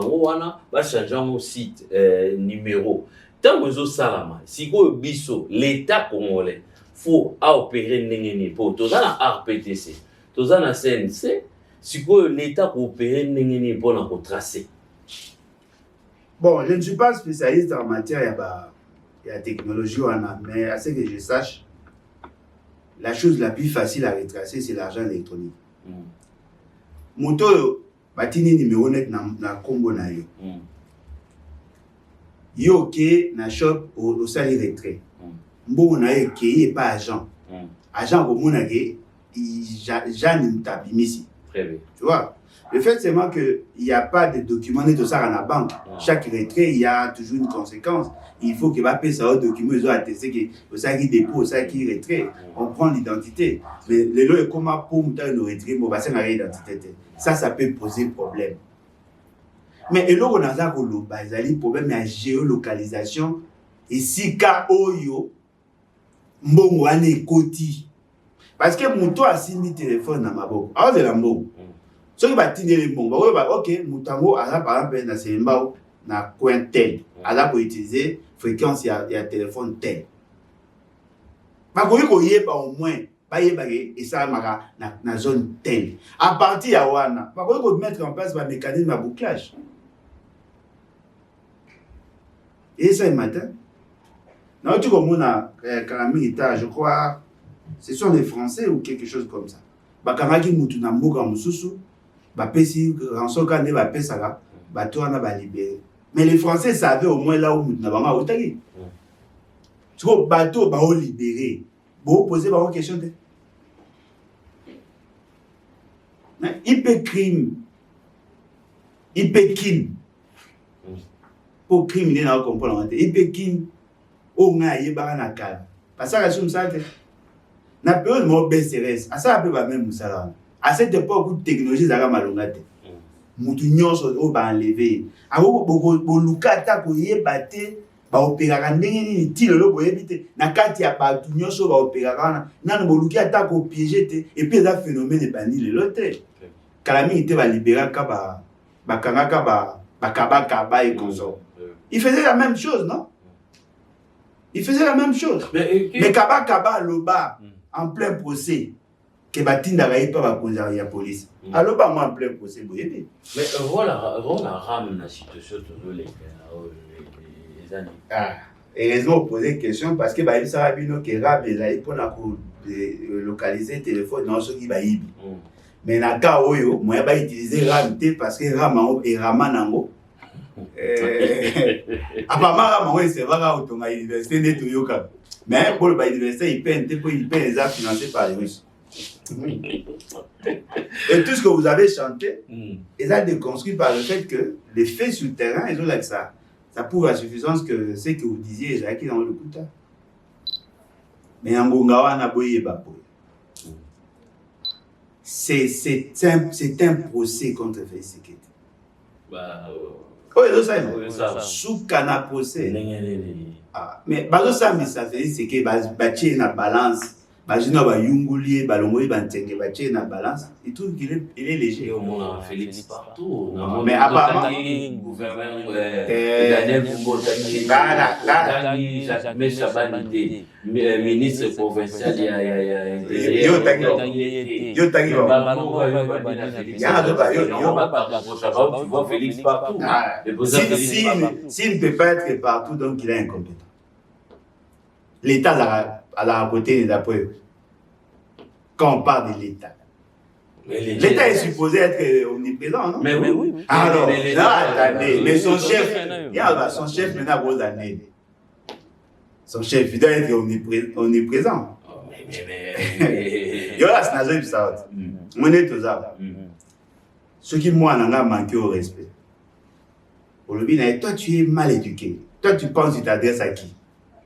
va changer mon site numéro tant que zo salama si ko biso l'état congolais faut opérer n'engeni pour tous na RPTC tous na CNC si ko l'état opérer n'engeni pour na tracer. Bon, je ne suis pas spécialiste en matière il y a technologie mais à ce que je sache la chose la plus facile à retracer c'est l'argent électronique. Moto batini numéro net na kombo na yo. Yo ke na shop au sali retrait. Mbongo na yo ke pas agent. Agent ko mona ke Jean Mtabimisi. Très bien. Tu vois? Le fait seulement que il y a pas de document net de ça à la banque. Chaque retrait il y a toujours une conséquence. Il faut que va payer ça au document ils ont attesté que ça qui dépôt ça qui retrait. On prend l'identité. Mais le lot est comment pour me le retrait mon bassin à l'identité. Ça peut poser problème. Mais et là on a ça pour le bazali problème la géolocalisation et si ka oyo mbongo ane koti parce que muto a signé téléphone na maboko ah de la mbongo so ki batine le mbongo OK mutango ala par exemple na sembao na coin tel ala ko utiliser fréquence ya téléphone tel ba ko yeba au moins et ça na zone telle. À partir ya wana, ba ko mettre en place un mécanisme de bouclage. Et ça matin, non tu comme on a Kalamita, je crois Ce sont les Français ou quelque chose comme ça. Bakangaki mutu na mboka mususu, bapesi rançon kande bapesaka, bato wana ba libéré. Mais les Français savaient au moins là où mutu na banga otaki. Tu vois, bateau ba libéré. Bon poser ba question de. Il peut crime. Il peut kin. Pour criminel na comprendre. Il peut kin. O nga yeba na kala. Parce que ça ça na période mo BCRS, ça peut pas même ça. À cette époque où technologie zaka malongate. Mutu nyonso o ba enlever. Abo bo lukata ko yeba te ba opérer ndenge ni ti lelo boyebi te. Na kati ya ba nyonso ba opérer kana. Na bo lukata ko piéger te et puis ça phénomène bani lelo te. Kalami te ba libérer ka ba kangaka ba kaba et comme ça. Il faisait la même chose, non? Il faisait la même chose. Mais Kaba Loba en plein procès, que Batinda n'avait pas à la police. Alors, moi en plein procès, vous voyez. Mais voilà, rame la situation de les années. Heureusement, vous posez une question parce que ça va bien que rame les pour localiser le téléphone dans ce qui va y. Mais dans le cas où moi, je vais utiliser rame parce que rame est ramanango. Apparemment, c'est vrai que l'université n'est pas yoka. Mais pour l'université, il paie les arts financés par les Russes. Et tout ce que vous avez chanté, ils ont déconstruit par le fait que les faits sur le terrain, ils ont là que ça prouve à suffisance que ce que vous disiez, ils ont acquis dans le coup. Mais en Bongawa, on a boyé Bapo. C'est un procès contre Félix Sekete. Oui, ça. Soukana procès. Mais bazo sambi ça fait c'est que baché na balance. Bajino ba yunguli balongoli bantenge baché na balance. Il trouve qu'il est léger. Au moins Félix partout. Mais apparemment gouverneur Daniel Bumbo mais Chabanité ministre provincial yo tangi Félix partout. S'il ne peut pas être partout, donc il est incompétent. L'État à la côté des appuis. Quand on parle de l'État. L'État est supposé être omniprésent, non? Mais oui. Alors, attendez, mais son chef, son chef maintenant vos années. Son chef, il doit être omniprésent. Il y a la nation qui s'arrête. On est tous là. Ce qui, moi, n'a manqué au respect. Pour le bien, toi, tu es mal éduqué. Toi, tu penses que tu t'adresses à qui?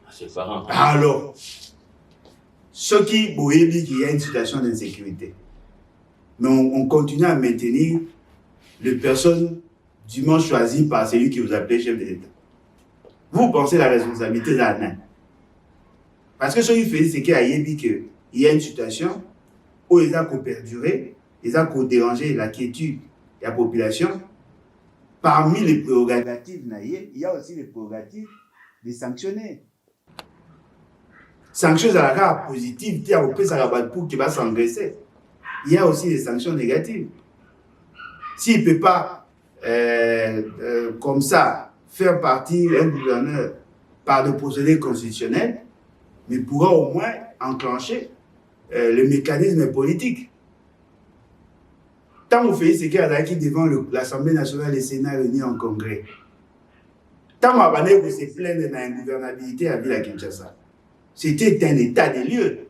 À ses parents. Alors, ce qui, vous voyez qu'il y a une situation d'insécurité. Mais on continue à maintenir les personnes dûment choisies par celui qui vous appelait chef de l'État. Vous pensez la responsabilité d'un. Parce que ce qu'il fait, c'est qu'il y a une situation où ils ont perduré, ils ont dérangé la quiétude de la population. Parmi les prérogatives, il y a aussi les prérogatives de sanctionner. Sanctions à la rare positive, il y a au pour qui va s'engraisser. Il y a aussi des sanctions négatives. S'il ne peut pas, comme ça, faire partir un gouverneur par des procédés constitutionnels, mais pourra au moins enclencher le mécanisme politique. Tant qu'on fait ce qu'il y a devant l'Assemblée nationale et le Sénat réunis en congrès, tant qu'on se plaindre de l'ingouvernabilité à Ville à Kinshasa, c'était un état des lieux.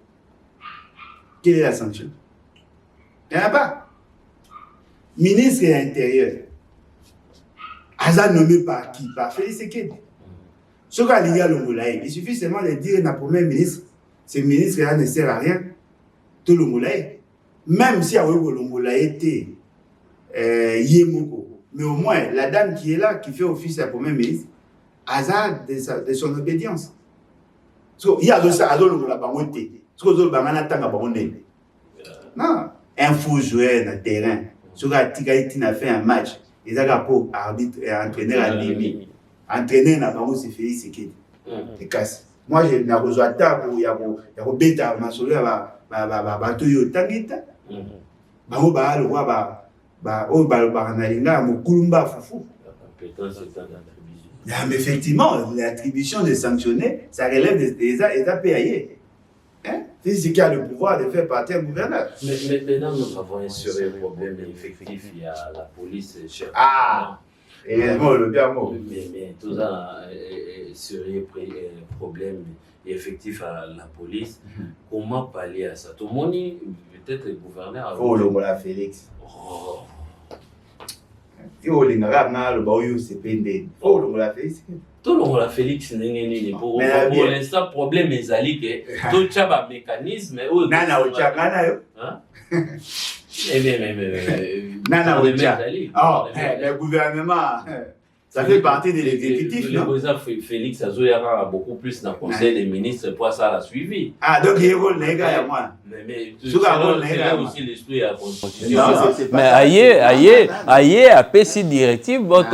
Quelle est la sanction? Il n'y en a pas. Ministre de l'Intérieur, Hazard nommé par qui? Par Félix Sekete. Ce qu'a lié à l'Ongolaï, il suffit seulement de dire à premier ministre, ce ministre-là ne sert à rien, tout l'Ongolaï. Même si l'Ongolaï était Yemoko, mais au moins la dame qui est là, qui fait office à premier ministre, Hazard de son obédience. Il y a de ça à l'Ongolaï, non, un faux joueur dans le terrain, ce qui a fait un match, ils ont pour arbitre et entraîneur à l'ennemi. Entraîneur n'a pas aussi fait ce qu'il est casse. Moi, j'ai besoin de temps pour y avoir bêta, ma soeur, bateau tangita. Bango ba le roi ba nalinga mo kulumba fufu. Mais effectivement, l'attribution de sanctionner, ça relève des APAI. Hein? C'est ce qui a le pouvoir de faire partir un gouverneur. Mais maintenant, nous avons un sérieux problème effectif. Il y a la police, cher. Ah! Et le bien mot. Mais tout ça, sérieux problème effectif à la police. Comment pallier à ça? Tout le monde, peut-être le gouverneur. Oh, le mot Félix. Oh. Si on a le baouyou, c'est pendé. Oh, le mot Félix. Tout le monde Félix n'est pour l'instant, problème est ali que tout ça mécanisme. Nana au Tchakana. Hein? Nana au Tchakana. Oh, le gouvernement. Ça fait partie de l'exécutif, non? Le président Félix Azoyara a beaucoup plus dans le conseil des ministres pour ça la suivi. Ah, donc il y a un rôle négatif à moi. Mais c'est là aussi l'esprit à la constitution. Mais aïe, à PC directive, bango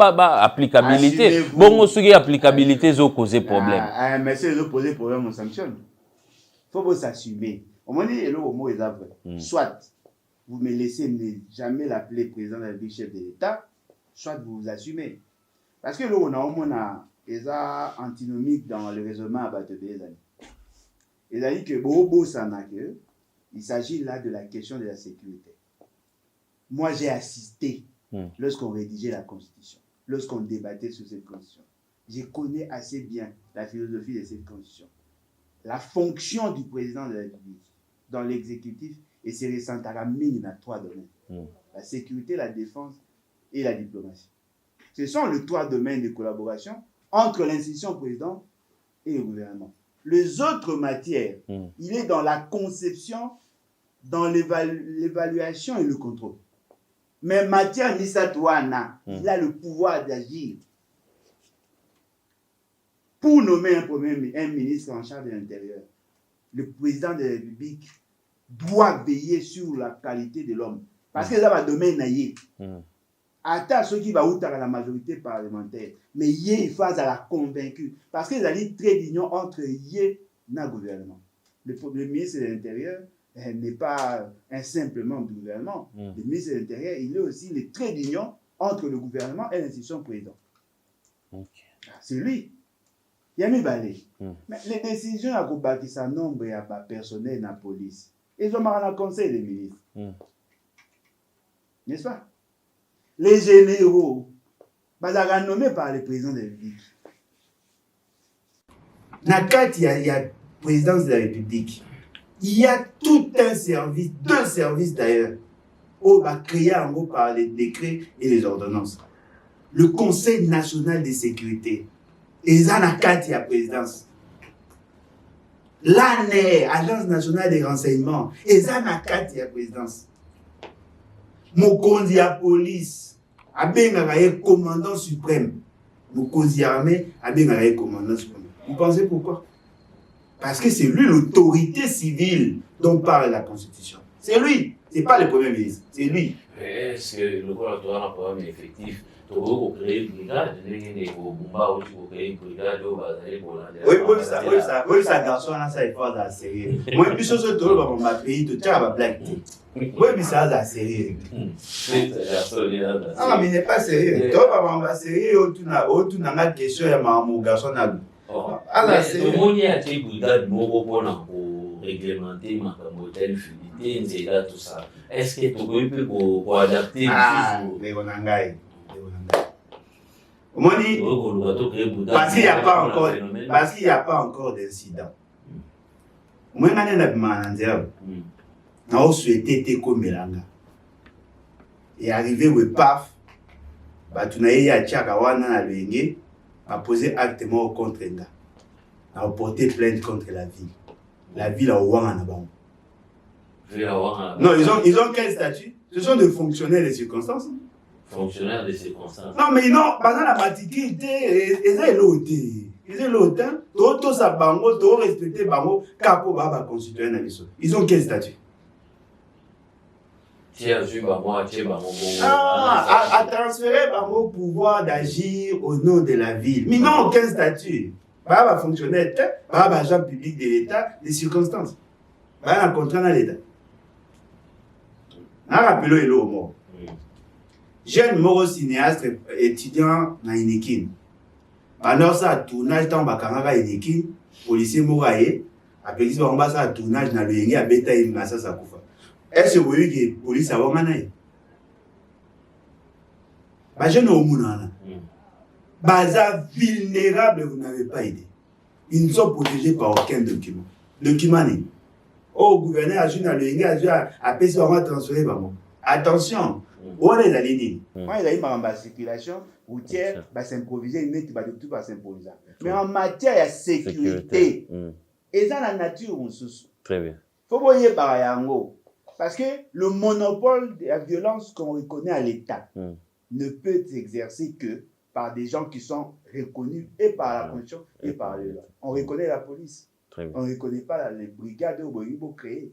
applicabilité. Bon, aussi applicabilité, ça cause problème. Mais si ils posent problème, on sanctionne. Il faut s'assumer. Au moment où le mot est vrai. Soit vous me laissez ne jamais l'appeler président de la République, chef de l'État, soit vous vous assumez. Parce que là, on a des antinomiques dans le raisonnement à battre des années. Il a dit que il s'agit là de la question de la sécurité. Moi, j'ai assisté lorsqu'on rédigeait la Constitution, lorsqu'on débattait sur cette Constitution. Je connais assez bien la philosophie de cette Constitution. La fonction du président de la République dans l'exécutif, et c'est récent à la mine dans 3 domaines. La sécurité, la défense et la diplomatie. Ce sont les 3 domaines de collaboration entre l'institution présidente et le gouvernement. Les autres matières, il est dans la conception, dans l'évaluation et le contrôle. Mais matière Misatouana, il a le pouvoir d'agir. Pour nommer un ministre en charge de l'intérieur, le président de la République doit veiller sur la qualité de l'homme. Parce que ça va domaine naïf. Attends ceux qui vont à la majorité parlementaire. Mais il faut à la convaincue. Parce que ça dit très d'union entre yé et le gouvernement. Le ministre de l'Intérieur n'est pas un simple membre du gouvernement. Le ministre de l'Intérieur, il est aussi le trait d'union entre le gouvernement et l'institution présidente. C'est lui. Il y a mis balai. Mais les décisions à Koubaki, ça nombre et à personnel dans la police. Ils ont marre dans le conseil des ministres. N'est-ce pas? Les généraux, ils sont nommés par le président de la République. Nakat, il y a présidence de la République. Il y a tout un service, 2 services d'ailleurs, où va créer en gros par les décrets et les ordonnances. Le Conseil national de sécurité. Et ça, Nakat, il y a présidence. L'ANER, Agence nationale des renseignements, et ça, Nakat, il y a présidence. Mokonzi à police, Abengaye commandant suprême. Mokonzi armée, Abengaye commandant suprême. Vous pensez pourquoi? Parce que c'est lui l'autorité civile dont parle la Constitution. C'est lui, c'est pas le Premier ministre, c'est lui. Est-ce que le collaborateur a un problème effectif? Pour créer une brigade, oui, ça garçon là, ça est pas dans sérieux. Moi, puis sur ce tour, dans mon pays, tout ça va blague. Oui, mais ça va sérieux. Ah, mais il n'est pas sérieux. Toi, on va sérieux, tu n'as pas de question à mon garçon. Ah, c'est le monde qui a été brigade pour réglementer ma modèle fluidité, tout ça. Est-ce que tu peux adapter? Ah, mais on a gagné. Parce qu'il n'y a pas encore d'incident. Moi, je souhaité être comme Melanga. Et arrivé au PAF, tu as posé acte mort contre Nga. Tu as porté plainte contre la ville. La ville a oublié en avant. Non, ils ont quel statut? Ce sont des fonctionnaires de circonstances. Fonctionnaire de circonstances. Non, mais non, par exemple, la matinée, ils ont l'autre. Ils ont l'autre. Tout ça, bango, tout respecter bango, capo, baba, constitué. Ils ont quel statut? À transférer bango pouvoir d'agir au nom de la ville. Mais non, aucun statut. Baba, fonctionnaire, baba, agent public de l'État, des circonstances. Baba, un contrat dans l'État. On a rappelé le mot. Jeune moro cinéaste étudiant dans Inekin. Pendant ça, tournage dans Bakanga Inekin, policier moraye après ça on va ça tournage na loyengi abeta ima ça kufa est-ce que vous voyez que police a wangana ba jeune au munana baza vulnérable, vous n'avez pas idée. Ils ne sont protégés par aucun document. Document n'est. Oh, gouverneur a joué dans le Yenga, a payé vraiment transféré. Attention, où est la ligne? Moi, il a eu ma circulation routière, va s'improviser, il met tout va s'improviser. Mais en matière de sécurité, et ça, la nature, on se. Très bien. Il faut voir par Yango. Parce que le monopole de la violence qu'on reconnaît à l'État ne peut s'exercer que par des gens qui sont reconnus et par la Constitution et par les lois. On reconnaît la police. On ne reconnaît pas les brigades où ils vont créer.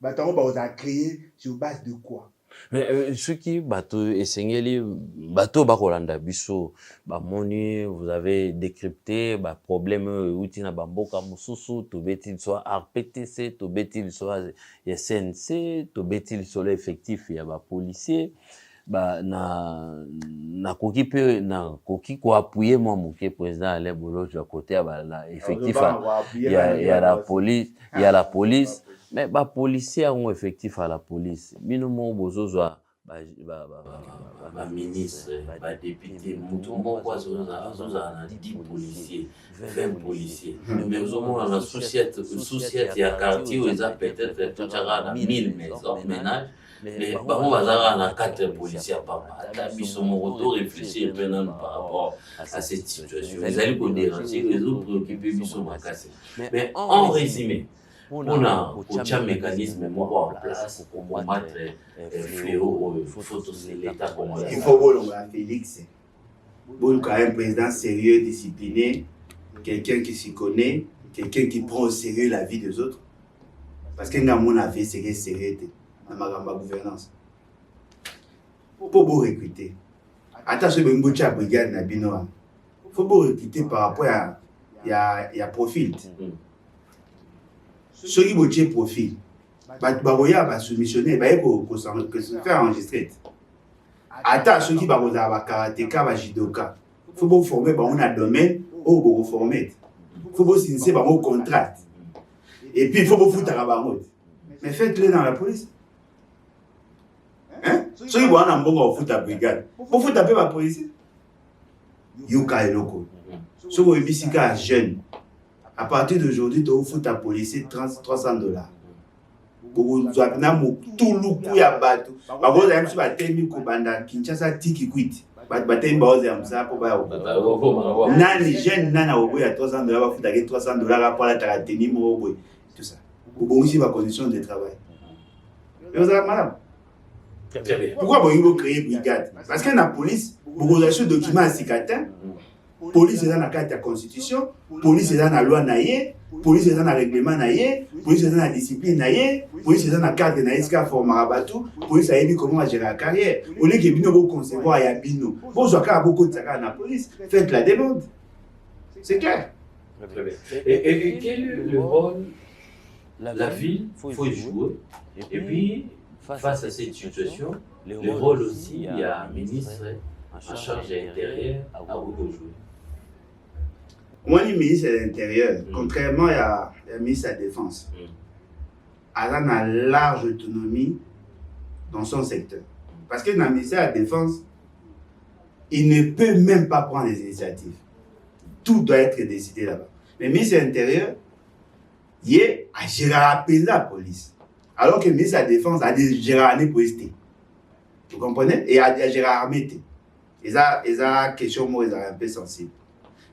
On a créé sur base de quoi? Mais ceux qui bateau essayent bateau bakolanda biso bamoni vous avez décrypté ba problème outil na bamboka mususu to betil soit RPTC to betil soit SNC to betil soit effectif ya ba policier ba na koki pe na koki ko appuyer moi mon président Alain Bolo de côté la effectif il y a la police il y a la police mais ba policiers ont effectif à la police bino mo bozozo ba ministre ba député mutu moko azoza na 10 policiers 20 policiers mais ozomona na société ya quartier où ils a peut-être tout à 1000 maisons ménages mais bango bazara na 4 policiers papa ata biso moko to réfléchir maintenant par rapport à cette situation ils allaient pour déranger les autres préoccupés biso makasi mais en résumé on a un mécanisme en place pour combattre les fléaux l'État congolais. Il faut voir Félix. Bon, quand même, un président sérieux, discipliné, quelqu'un qui s'y connaît, quelqu'un qui prend au sérieux la vie des autres. Parce que nous avons fait sérieux dans ma gouvernance. Pour vous recruter. Attention, vous avez une brigade dans Binoa. Il faut vous recruter par rapport à profil. Ceux qui ont un profil, ils soumissionner, ils se faire enregistrer. Attends, ceux qui ont un karatéka, un judoka, il faut vous former dans un domaine où vous vous formez. Il faut vous signer un contrat. Et puis il faut vous foutre à la route. Mais faites-le dans la police. Hein? Ceux qui ont un bon foot à brigade, vous foutez la police. Yuka et loko. Ceux qui ont un jeune. À partir d'aujourd'hui, tu fous ta police $300. Pour vous apprendre tout le coup ya bateau. Par contre, même si tu as terminé Kobanda, Kinshasa tiki quit. Tu as ça pour nani jeune nana obo ya $300 va foutre $300 pour la tenir mo tout ça. Pour bon ici ma condition de travail. Et vous avez madame. Pourquoi vous créer brigade? Parce que la police, vous avez des documents à cicatin. Police est dans la carte de la Constitution, police est dans la loi naïe, police est dans le règlement naïe, police est dans la discipline naïe, police est dans la carte de naïska format bateau, police a dit comment gérer la carrière. Au lieu que bino vous concevoir ya bino, vous avez beaucoup de ça dans la police, faites la demande. C'est clair. Et quel est le rôle la ville faut jouer? Et puis face à cette situation, le rôle aussi il y a un ministre en charge de l'intérieur à vous de jouer. Moi, le ministre de l'Intérieur, contrairement à la ministre de la Défense, elle a une large autonomie dans son secteur. Parce que dans le ministère de la Défense, il ne peut même pas prendre des initiatives. Tout doit être décidé là-bas. Mais le ministre de l'Intérieur, il est à gérer la police. Alors que le ministre de la Défense a des gérer la police. Vous comprenez? Et à gérer l'armée. Et ça, question, moi, ils sont un peu sensible.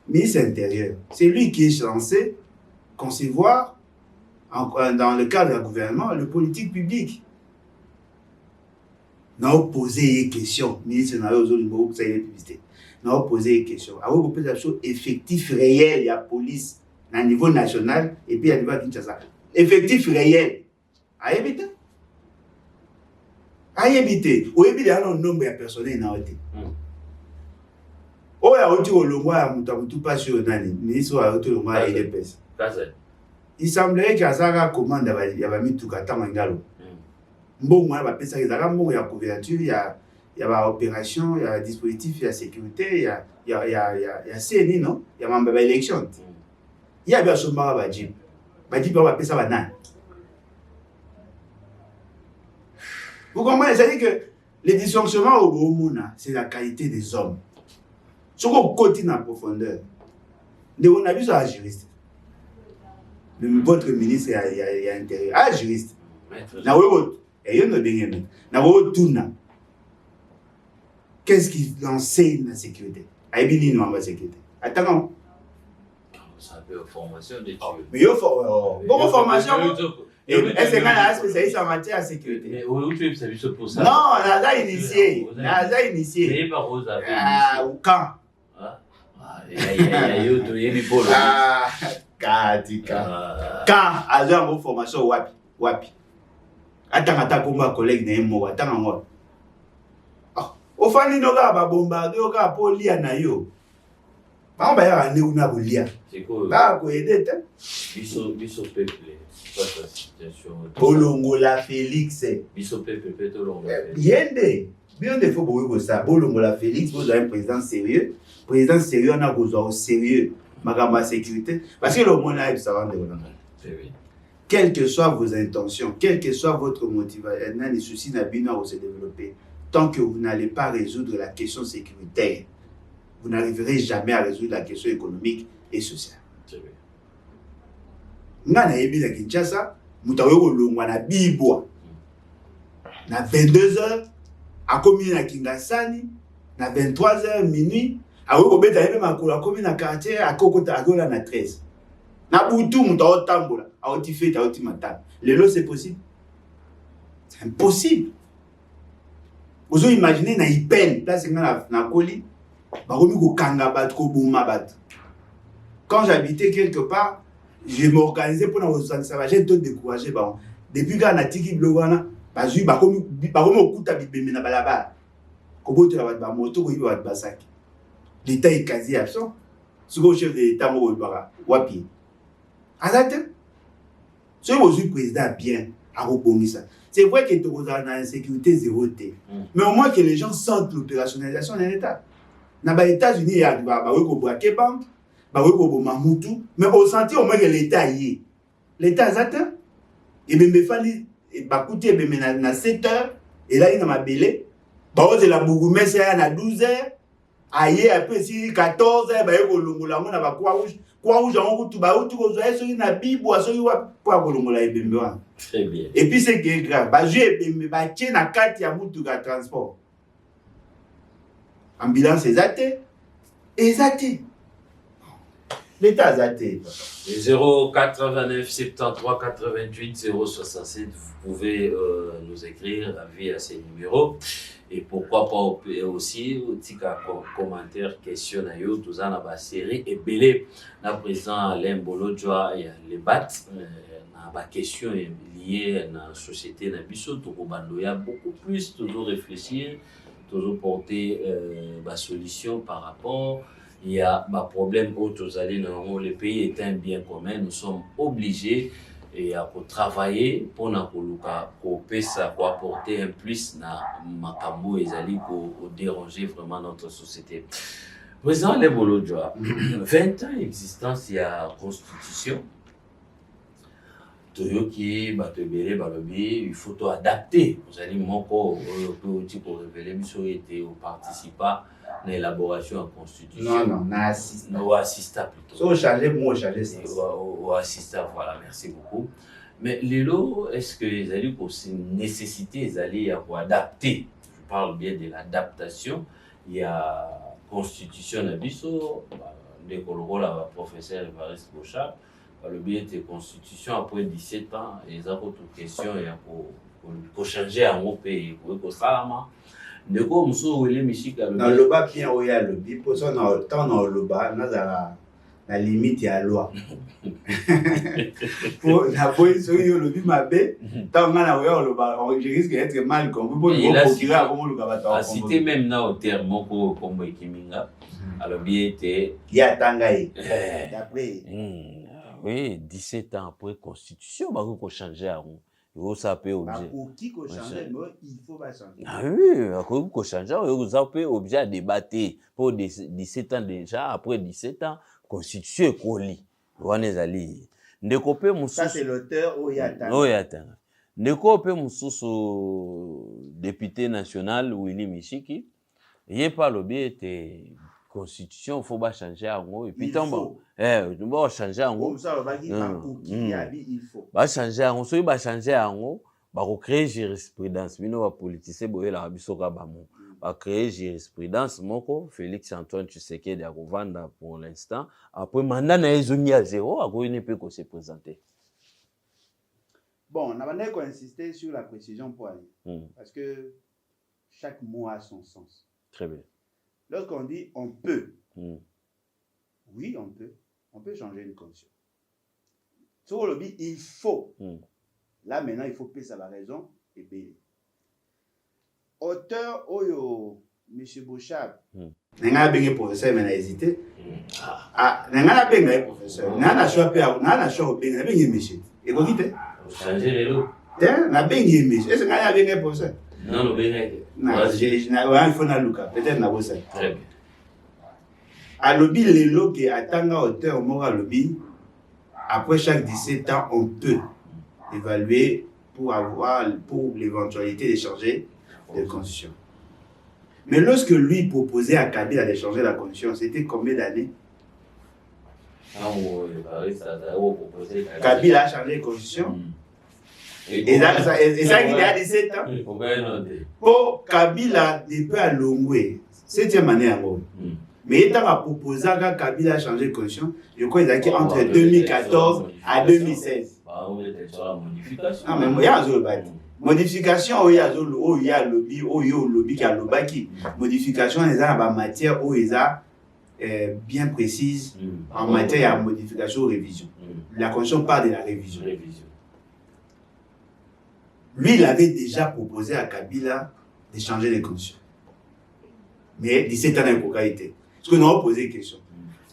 Ministre intérieur, c'est lui qui est censé concevoir, dans le cadre du gouvernement, la politique publique. Nous avons posé une question. Ministre n'a pas posé une question. Nous avons posé une question effectif réel, il y a police à niveau national et puis à niveau Kinshasa. Effectif réel. À éviter. À éviter. Ou éviter un nombre de personnels dans le oh, il y a aussi le mois où pas sur le ministre a aussi le mois à l'EDPS. Il semblerait qu'il y a ça commande, il y a mis tout à Mangalo. Bon, moi, il y a couverture, il y a opération, il y a dispositif, il y a sécurité, il y a CNI, non? Il y a même élection. Il y a bien son Badjib. Badjib va appeler ça banane. Vous comprenez? C'est-à-dire que les dysfonctionnements au Bomouna, c'est la qualité des hommes. Ce qu'on continue en profondeur. On a vu ça à juriste. Votre ministre est intérieur. Ah, juriste. Qu'est-ce qui enseigne la sécurité? La sécurité. Attends. Ça peut être formation d'études. Mais il y a beaucoup de formation. Est-ce qu'il y a un spécialiste en matière de sécurité? Mais où tu es spécialiste pour ça? Non, on a initié. On a initié. Mais par où vous avez initié? Ah, ou quand? Il y a eu des pôles. Ah, Katika. Quand, à une formation, wapi. Attends, comme ma collègue n'est pas attends, moi. Au fond, il y a bombardé, il y a poli à Nayo. Bah, on va y avoir un néo nabolia. C'est quoi? Bah, quoi, aider, Biso peuple. C'est pas ta situation. Bolongola Félix. Biso peuple, Bien des fois, vous ça. Bolongola Félix, vous avez un président sérieux. Président sérieux, on a besoin de sérieux. Ma sécurité. Parce que le monde a eu ça avant de vous. Quelles que soient vos intentions, quelle que soit votre motivation, les soucis n'abîment se développer. Tant que vous n'allez pas résoudre la question sécuritaire, vous n'arriverez jamais à résoudre la question économique et sociale. Nga na yebi la Kinshasa, mutawe ko longwa na bibwa. Na 22h, a komi na Kingasani, na 23h minuit, a ko beta yebe makula komi na quartier a kokota agola na 13. Na butu mutawo tambola, a oti fete a oti matana. Lelo c'est possible? C'est impossible. Vous imaginez na Ipen, place na Koli, bakomi ko kanga bat ko bouma bat. Quand j'habitais quelque part, je m'organisais pour nous ça j'ai tout découragé bon. Depuis quand on a tiki blogana, bazui bakomi okuta bibeme na balabala. Kobote la ba moto ko yiba ba sac. L'état est quasi absent. Ce que le chef de l'État mo bara wapi. Azate. Ce que le président bien a rebongi ça. C'est vrai que tu as une insécurité zéro T. Mais au moins que les gens sentent l'opérationnalisation de l'État. Dans les États-Unis, il y a des banques, mais au senti au moins que l'État y est. L'État a atteint. Et bien, il fallait coûter 7 heures. Et là, il y a ma belé. Il y a la bourgmestre à 12 heures. Aïe, après, si 14 heures, il y a la Croix-Rouge. Croix-Rouge, il y a Bible, très bien. Et puis, c'est grave. Il y a 4 transport. Ambulance, exacté. Exacté. L'État a zaté. 089 73 88 067, vous pouvez nous écrire via ces numéros. Et pourquoi pas aussi, petit commentaire, question, tout ça dans la série. Et belé, la président Alain Bolodjoa, il y a les BAT, la question liée à la société, il y a beaucoup plus, toujours réfléchir, toujours porter la solution par rapport. Il y a un problème autour allées dans le pays est un bien commun, nous sommes obligés et à travailler pour apporter un plus dans Makambo et Zali pour déranger vraiment notre société. Président Lebolodjoa, 20 ans d'existence, il y a constitution. Toyoki, Batebele, Balobi, il faut adapter. Vous allez pour révéler, au participa à l'élaboration en constitution. Non, assista. Non, assista plutôt. So, changer, moi, changer ça. Ou assista, voilà, merci beaucoup. Mais les lots, est-ce que les alliés pour ces nécessités, les alliés pour adapter? Je parle bien de l'adaptation. Il y a constitution d'Abisso, des la professeur Evariste Bochap. Le biais de constitution après 17 ans, et ça pour toute question pour changer à mon pays, pour salama. De quoi nous les musiques à dans le bas bien où il y a le bip, pour ça dans le temps dans le bas, on a la limite et la loi. Pour la police le bip ma bé, tant on a le bas, je risque d'être mal compris pour le procurer avant le gars. À citer même là au terme comme Kiminga, alors bien était. Il y a Tangaï. D'après. Oui, 17 ans après constitution, bah qu'on changer à vous. Ça peut objet. Pour qui qu'on change, il faut pas changer. Ah oui, qu'on change, ça peut objet à débattre pour 17 ans déjà, après 17 ans, constitution est collée. wana ezali ndeko pe mususu ça c'est l'auteur Oyatanga Oyatanga ndeko pe mususu député national Willy Mishiki ye pa lobi ete constitution faut ba changer yango et puis tombo ba changer yango comme ça va il faut ba changer yango so ba changer yango ba ko créer jurisprudence bino ba politicien boye la bisoka ba mo ba créer jurisprudence moko Félix Antoine Tshisekedi a kovanda pour l'instant après mandat na ezongi à zéro a ko ne peut se présenter. Bon, on a insister sur la précision pour aller parce que chaque mot a son sens. Très bien. Lorsqu'on dit on peut, oui, on peut changer une condition. Sur le dit il faut. Là maintenant, il faut payer la raison et payer. Auteur Oyo, M. Bouchard, n'a pas professeur, mais n'a hésité. N'a pas professeur, n'a choix, monsieur. Et vous dites, changer les lots. n'a pas monsieur. Est-ce qu'il y a un professeur? Non, il faut na luka peut-être na bossa. Très bien. À lobby les lots qui attendent auteur mora lobby après chaque 17 ans on peut évaluer pour l'éventualité de changer de constitution. Mais lorsque lui proposait à Kabila de changer la constitution, c'était combien d'années? Kabila a changé la constitution. Et ça il a 17 ans. Pour Kabila, depuis à Longwe, 7e année à Rome. Mais il a proposé à Kabila changer de constitution, je crois qu'il a entre 2014 à 2016. Non, mais il y a un modification, il y a un lobby qui a lobby. Modification, il y a une matière où il y a bien précise en matière de modification ou révision. La constitution parle de la révision. Lui, il avait déjà proposé à Kabila de changer les conditions. Mais 17 ans d'incoqualité. Parce que nous avons posé une question.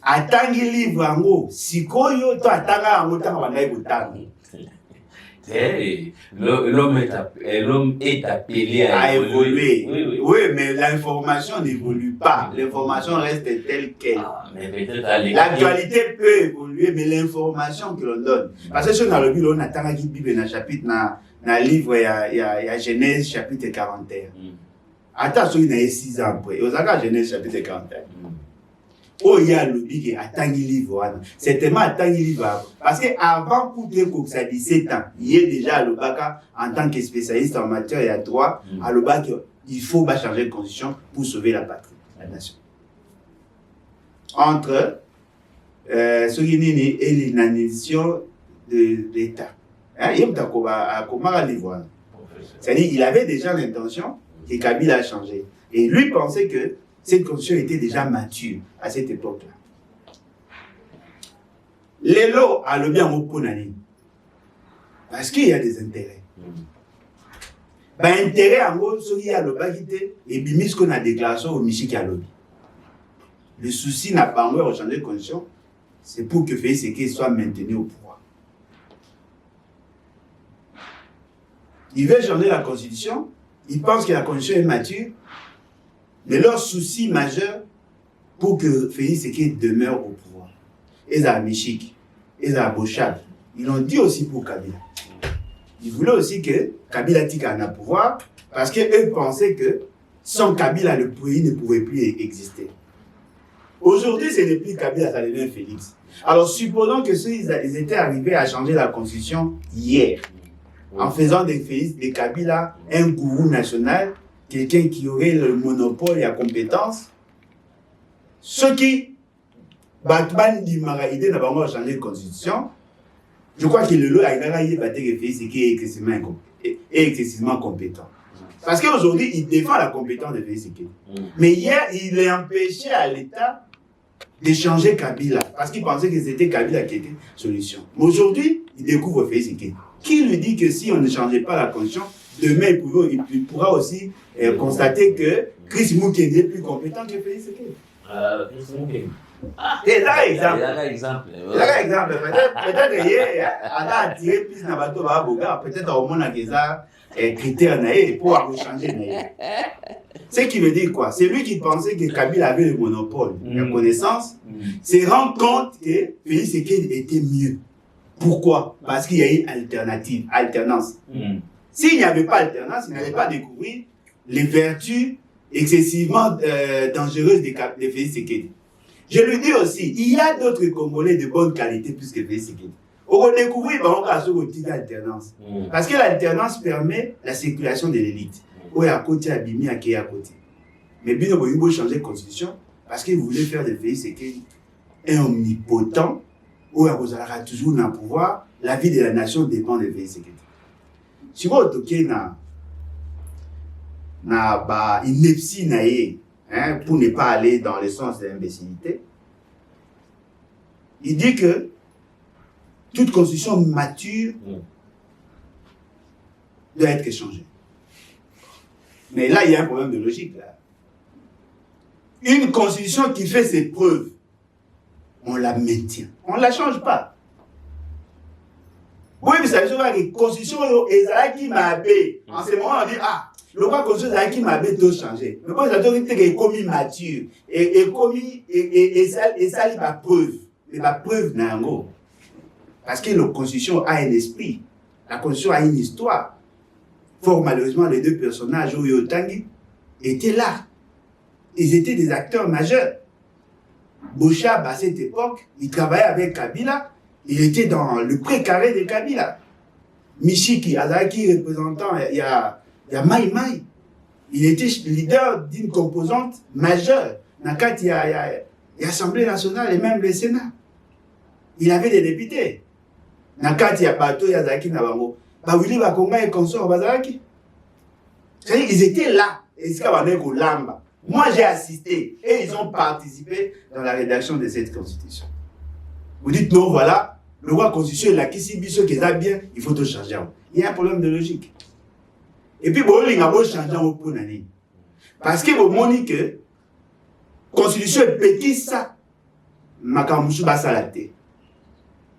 Attends, il livre en haut. Si Koyo, toi, attends, en haut, t'as l'homme est appelé à évoluer. Oui. Oui, mais l'information n'évolue pas. L'information reste telle qu'elle. L'actualité peut évoluer, mais l'information que l'on donne. Parce que si on a le but, on attend la Bible dans le chapitre, dans le livre, il y a Genèse chapitre 41. Attends, il y a 6 ans après. Il y a Genèse chapitre 41. Oh, il y a le lobby qui attend le livre. C'est tellement attend le livre. Parce qu'avant pour dire que ça 17 ans, il y a déjà le bac en tant que spécialiste en matière et à droit, à le bac, il faut changer de constitution pour sauver la patrie, la nation. Entre ce qui est et l'inanition de l'État. C'est-à-dire qu'il avait déjà l'intention que Kabila a changé. Et lui pensait que cette constitution était déjà mature à cette époque-là. Les lots à le bien au Ponani. Parce qu'il y a des intérêts. Intérêt en gros, ce qui a le bagité, et bimis qu'on a déclaration au Michiki à lobby. Le souci n'a pas envie de changer de constitution, c'est pour que Félix Tshisekedi soit maintenu au pouvoir. Ils veulent changer la constitution, ils pensent que la constitution est mature, mais leur souci majeur pour que Félix Tshisekedi demeure au pouvoir. Ils ont Michik, ils ont Bochab. Ils l'ont dit aussi pour Kabila. Ils voulaient aussi que Kabila tika en pouvoir parce qu'eux pensaient que sans Kabila, le pays ne pouvait plus exister. Aujourd'hui, c'est depuis Kabila, ça devient Félix. Alors, supposons que ils étaient arrivés à changer la constitution hier, en faisant de Félix, de Kabila, un gourou national, quelqu'un qui aurait le monopole et la compétence. Ceux qui Batman dit Maraïdé n'a pas changé de constitution. Je crois que le lot a été Félix qui est excessivement compétent. Parce qu'aujourd'hui, il défend la compétence de Félix. Mais hier, il est empêché à l'État de changer Kabila. Parce qu'il pensait que c'était Kabila qui était solution. Mais aujourd'hui, il découvre Félix. Qui lui dit que si on ne changeait pas la constitution, demain, il pourra aussi constater que Chris Moukende est plus compétent que Félix Tshisekedi. Chris Moukende. C'est là exemple. Exemple. Peut-être hier, on a attiré plus de bateaux à Boga. Peut-être au monde à Geza, critères pour changer. Ce qui veut dire quoi? C'est lui qui pensait que Kabila avait le monopole de la connaissance, se rend compte que Félix Tshisekedi était mieux. Pourquoi? Parce qu'il y a une alternance. S'il n'y avait pas alternance, il n'allait pas découvrir les vertus excessivement dangereuses de Félix Tshisekedi. Je lui dis aussi, il y a d'autres Congolais de bonne qualité plus que Félix Tshisekedi. On va découvrir l'alternance. Parce que l'alternance permet la circulation de l'élite. Ou à côté à Bimi, à qui à côté. Mais bien, il faut changer de constitution parce qu'il voulait faire de Félix Tshisekedi un omnipotent où il aura toujours dans le pouvoir. La vie de la nation dépend de Félix Tshisekedi. Si vous avez une ineptie pour ne pas aller dans le sens de l'imbécilité, il dit que toute constitution mature doit être changée. Mais là, il y a un problème de logique. Là. Une constitution qui fait ses preuves, on la maintient. On ne la change pas. Oui, mais ça veut dire que la constitution est qui m'a abbé. En ce moment, on dit, le roi constitution est qui m'a abbé doit changer. Mais quand ça veut dire qu'il est commis mature, et ça, il va preuve. Il va preuve d'un gros. Parce que la constitution a un esprit. La constitution a une histoire. Fort malheureusement, les deux personnages, Oyo Tanguy, étaient là. Ils étaient des acteurs majeurs. Bochab, à cette époque, il travaillait avec Kabila. Il était dans le précaré de Kabila. Michiki, Azaki, représentant, il y a Mai Mai. Il était leader d'une composante majeure. Nakat, il y a l'Assemblée nationale et même le Sénat. Il avait des députés. Nakat, il y a Bato, il y a Zaki Nabango. Bawili Bakonga et consort Bazaraki. C'est-à-dire qu'ils étaient là. Et moi, j'ai assisté et ils ont participé dans la rédaction de cette constitution. Vous dites non, voilà, le roi constitutionnel, la Kissibiso qui est bien, il faut tout changer. Il y a un problème de logique. Et puis, bon, il y a un changer au point. Parce que vous montrez que la constitution est petit, ça. Makamushu Basalate.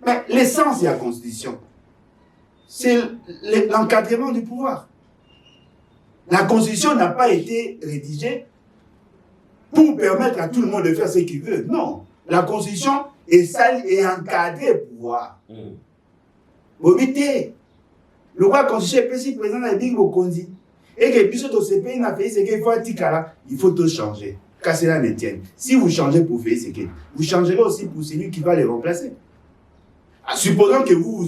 Mais l'essence de la constitution, c'est l'encadrement du pouvoir. La constitution n'a pas été rédigée pour permettre à tout le monde de faire ce qu'il veut. Non. La constitution est encadrée le pouvoir. Vous évitez. Le roi constitutionnel peut si présent dans le Kondi. Et que puis ce pays n'a fait ce qu'il faut à il faut tout changer. Car cela ne tienne. Si vous changez pour faire ce qu'il vous changerez aussi pour celui qui va les remplacer. Supposons que vous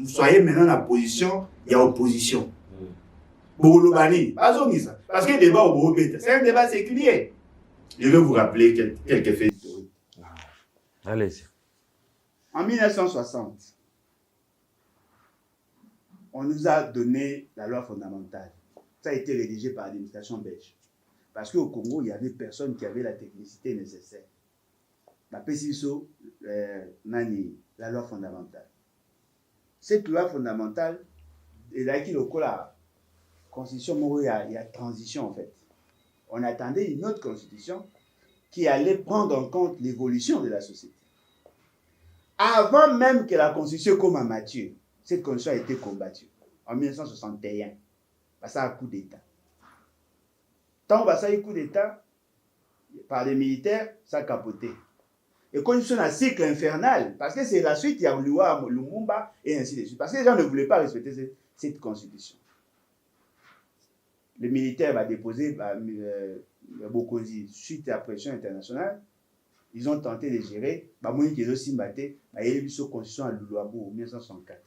soyez maintenant dans la position, il y a opposition. Parce que le débat au Bourg-Bête, c'est un débat séculier. Je vais vous rappeler quelques faits historiques. Allez-y. En 1960, on nous a donné la loi fondamentale. Ça a été rédigé par l'administration belge. Parce qu'au Congo, il n'y avait personne qui avait la technicité nécessaire. La PCSO, la loi fondamentale. Cette loi fondamentale, il a été le coup la constitution, il y a transition en fait. On attendait une autre constitution qui allait prendre en compte l'évolution de la société. Avant même que la constitution comme en mature, cette constitution a été combattue en 1961 par un coup d'État. Tant que ça a eu coup d'État, par les militaires, ça a capoté. Et constitution a un cycle infernal, parce que c'est la suite, il y a loi Lumumba et ainsi de suite. Parce que les gens ne voulaient pas respecter cette constitution. Le militaire va déposer Bokozi suite à la pression internationale. Ils ont tenté de gérer. Il y a eu une constitution à Luluabo en 1964.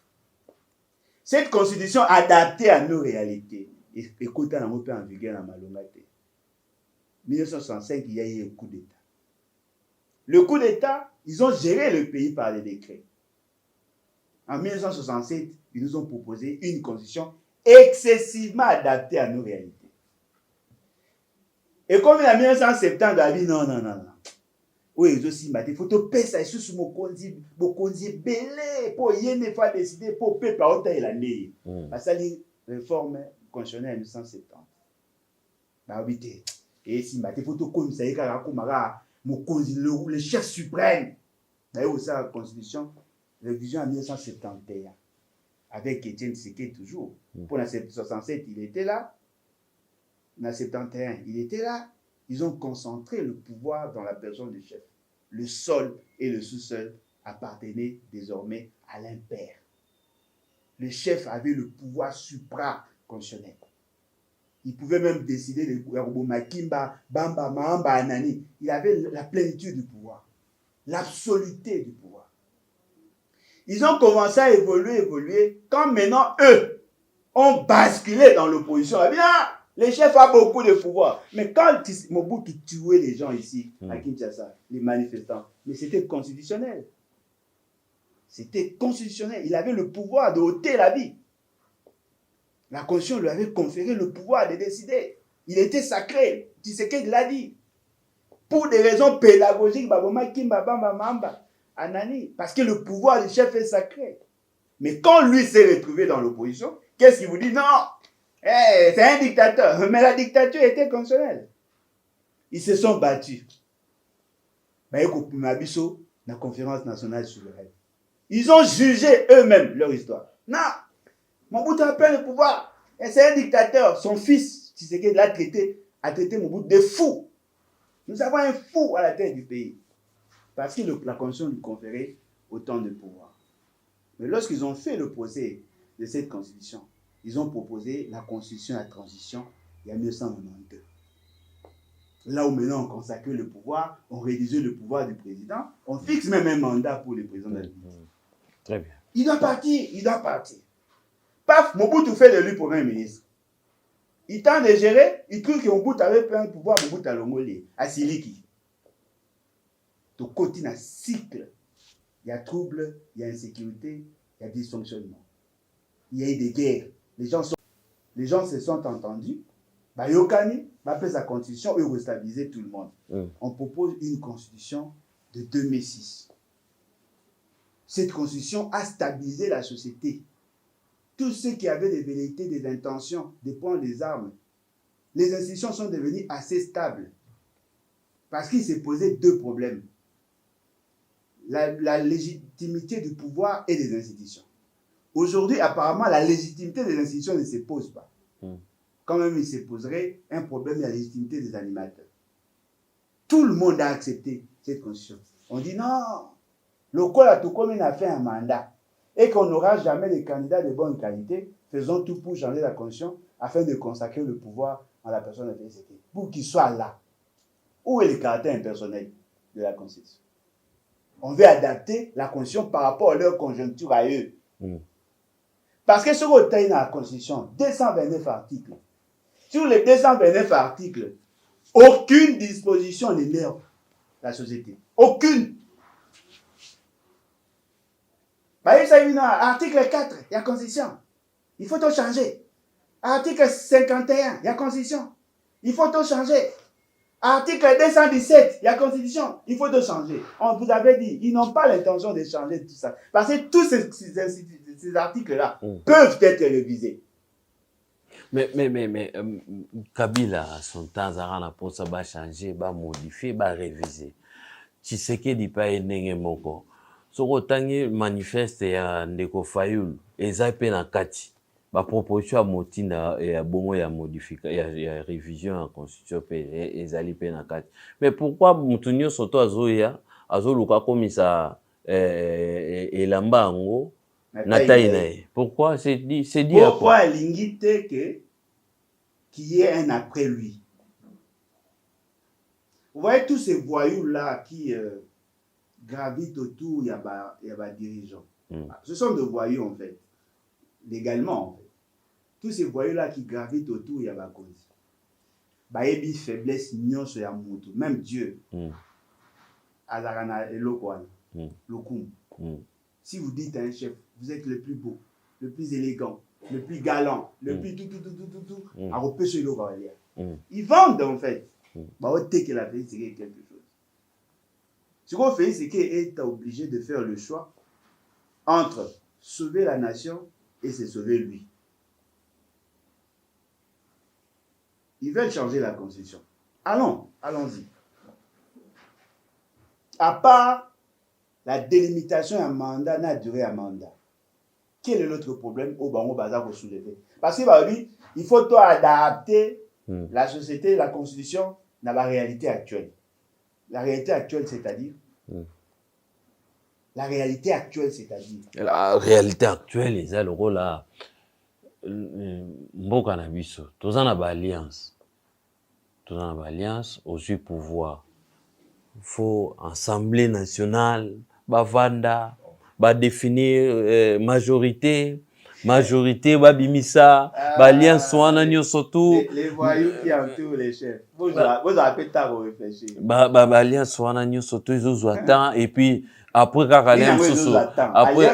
Cette constitution adaptée à nos réalités. Écoute, on a un peu en vigueur dans Malongate. 1965, il y a eu un coup d'État. Le coup d'État, ils ont géré le pays par les décrets. En 1967, ils nous ont proposé une constitution excessivement adaptée à nos réalités. Et comme en 1970, on a dit non. Oui, ils aussi, il faut que ça sur mon conduit belé pour y aller fois décider pour payer par autant l'année. Parce que c'est une réforme constitutionnelle en 1970. Et si il faut que ça y le chef suprême. D'ailleurs, ça la constitution, révision en 1971. avec Étienne Tshisekedi toujours. Pour la 67, il était là. En 71, il était là. Ils ont concentré le pouvoir dans la personne du chef. Le sol et le sous-sol appartenaient désormais à l'impère. Le chef avait le pouvoir supra-constitutionnel. Il pouvait même décider de Makimba, Bamba, Mahamba, Anani. Il avait la plénitude du pouvoir, l'absoluté du pouvoir. Ils ont commencé à évoluer, quand maintenant eux ont basculé dans l'opposition. Eh bien, le chef a beaucoup de pouvoir. Mais quand Mobutu tuait les gens ici, à Kinshasa, les manifestants, mais c'était constitutionnel. C'était constitutionnel. Il avait le pouvoir de ôter la vie. La Constitution lui avait conféré le pouvoir de décider. Il était sacré. Tshisekedi l'a dit. Pour des raisons pédagogiques, Anani, parce que le pouvoir du chef est sacré. Mais quand lui s'est retrouvé dans l'opposition, qu'est-ce qu'il vous dit? Non, c'est un dictateur. Mais la dictature était constitutionnelle. Ils se sont battus. La conférence nationale souveraine. Ils ont jugé eux-mêmes leur histoire. Non, Mobutu a plein de pouvoir. Et c'est un dictateur. Son fils, Tshisekedi, l'a traité, a traité Mobutu de fou. Nous avons un fou à la tête du pays. Parce que la Constitution lui conférait autant de pouvoir. Mais lorsqu'ils ont fait le procès de cette Constitution, ils ont proposé la Constitution à transition il y a 1992. Là où maintenant on consacre le pouvoir, on réduisait le pouvoir du président, on fixe même un mandat pour le président de la République. Très bien. Il doit partir. Paf, Mobutu fait de lui Premier ministre. Il tente de gérer, il trouve que Mobutu avait plein de pouvoir, Mobutu a l'ongolé, à Siliki. Donc, quand il y a un cycle, il y a trouble, il y a insécurité, il y a dysfonctionnement. Il y a eu des guerres. Les gens se sont entendus. Yokani va faire sa constitution et restabiliser tout le monde. On propose une constitution de 2006. Cette constitution a stabilisé la société. Tous ceux qui avaient des velléités, des intentions de prendre des armes, les institutions sont devenues assez stables. Parce qu'il s'est posé deux problèmes. La légitimité du pouvoir et des institutions. Aujourd'hui, apparemment, la légitimité des institutions ne se pose pas. Quand même, il se poserait un problème de la légitimité des animateurs. Tout le monde a accepté cette constitution. On dit non, le Kola Toukomen a fait un mandat et qu'on n'aura jamais des candidats de bonne qualité, faisons tout pour changer la constitution afin de consacrer le pouvoir à la personne de PCT, pour qu'il soit là. Où est le caractère impersonnel de la constitution? On veut adapter la constitution par rapport à leur conjoncture à eux. Parce que sur le terrain de la constitution, 229 articles. Sur les 229 articles, aucune disposition n'énerve la société. Aucune. Article 4, il y a constitution. Il faut tout changer. Article 51, il y a constitution. Il faut tout changer. Article 217, il y a constitution. Il faut tout changer. On vous avait dit, ils n'ont pas l'intention de changer tout ça. Parce que tous ces articles-là peuvent être révisés. Mais Kabila, son temps, ça va changer, va modifier, va réviser. Tshisekedi pas enenge moko. Soko tangi manifeste ya Ndeko Fayulu, ezape na kati. Ba proposition ya motinda ya bongo ya modification ya révision en constitution pe ezali pe na kati. Mais pourquoi mutunyo soto azoya azoluka komisa elamba ngo na taille? Pourquoi c'est dit pourquoi l'ingité que qu'il y ait un après lui? Vous voyez tous ces voyous-là qui gravitent autour, il y a des dirigeants. Ce sont des voyous en fait, légalement en fait. Tous ces voyous-là qui gravitent autour, il y a des causes. Baebi faiblesse, nyonso ya mutu, même Dieu. Azarana elokwana, lokum. Si vous dites à un chef, vous êtes le plus beau, le plus élégant, le plus galant, le plus tout, à repêcher le roi. Ils vendent en fait. Que la vie c'est quelque chose. Ce qu'on fait, c'est qu'il est obligé de faire le choix entre sauver la nation et se sauver lui. Ils veulent changer la constitution. Allons-y. À part la délimitation d'un mandat, n'a duré un mandat. quel est notre problème au Bango Bazar pour soulever? Parce que bah, lui, il faut toi adapter la société, la constitution dans la réalité actuelle. La réalité actuelle, c'est-à-dire la réalité actuelle, c'est-à-dire la réalité actuelle, ils ont le rôle là. Mboka na biso, tous en alliance. Tous en alliance, aussi pouvoir. Il faut Assemblée nationale, bavanda, ba définir majorité, babimisa, alliance wana nyoso tout. Les voyous qui entourent les chefs. Vous avez pas à réfléchir. Alliance wana nyoso tout ils ont et puis après KKM Soussou, après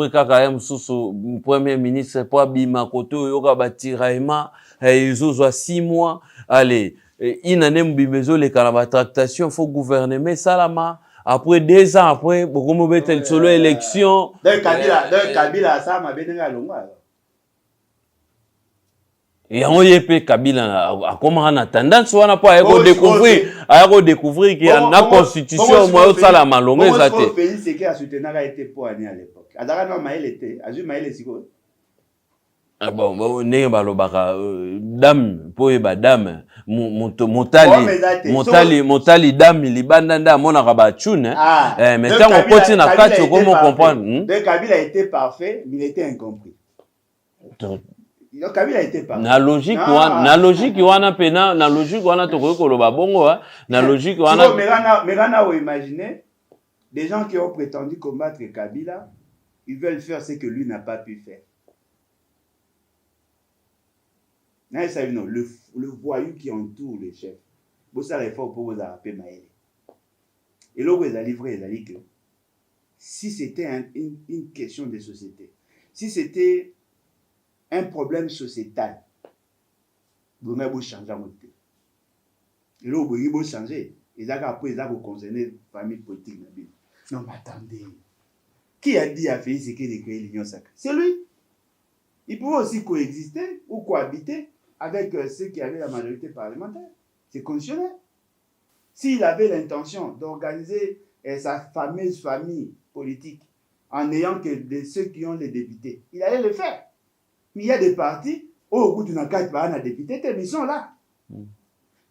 KKM Soussou, premier ministre pour bima koto yoka batiraima, ils ont 6 mois. Allez, inane mbimezo les canaba tractation faut gouvernement salama. Après 2 ans après, beaucoup de mettre solo élection. Donc Kabila ça m'a bien longa. Et on y peut Kabila a comment on a tendance on a pas à découvrir qu'il y a une constitution moi ça la malongue ça te. Pays c'est qui a soutenu a été pour année à l'époque. Adara no maïl était, azu maïl siko. Ah bon, ne balobaka dame po eba dame motali dame libanda nda mona ka ba tune mais tant on continue na kati comment comprendre donc Kabila était parfait mais il était incompris. Donc Kabila a été parfait. Na logique wana pena na logique wana to ko loba bongo na logique wana mais vous imaginez des gens qui ont prétendu combattre Kabila, ils veulent faire ce que lui n'a pas pu faire. Non, le voyou qui entoure le chef. Vous savez fort pour vous appeler Maël. Et là, vous avez livré, vous avez dit que si c'était une question de société, si c'était un problème sociétal, vous avez changer mon thé. Et là, vous avez changer. Et là, après, vous concerner la famille politique. Non, mais attendez. Qui a dit à Félix de créer l'Union sacrée? C'est lui. Il pouvait aussi coexister ou cohabiter avec ceux qui avaient la majorité parlementaire. C'est conditionnel. S'il avait l'intention d'organiser sa fameuse famille politique en n'ayant que ceux qui ont les députés, il allait le faire. Mais il y a des partis, au bout d'une carte par un député, mais ils sont là.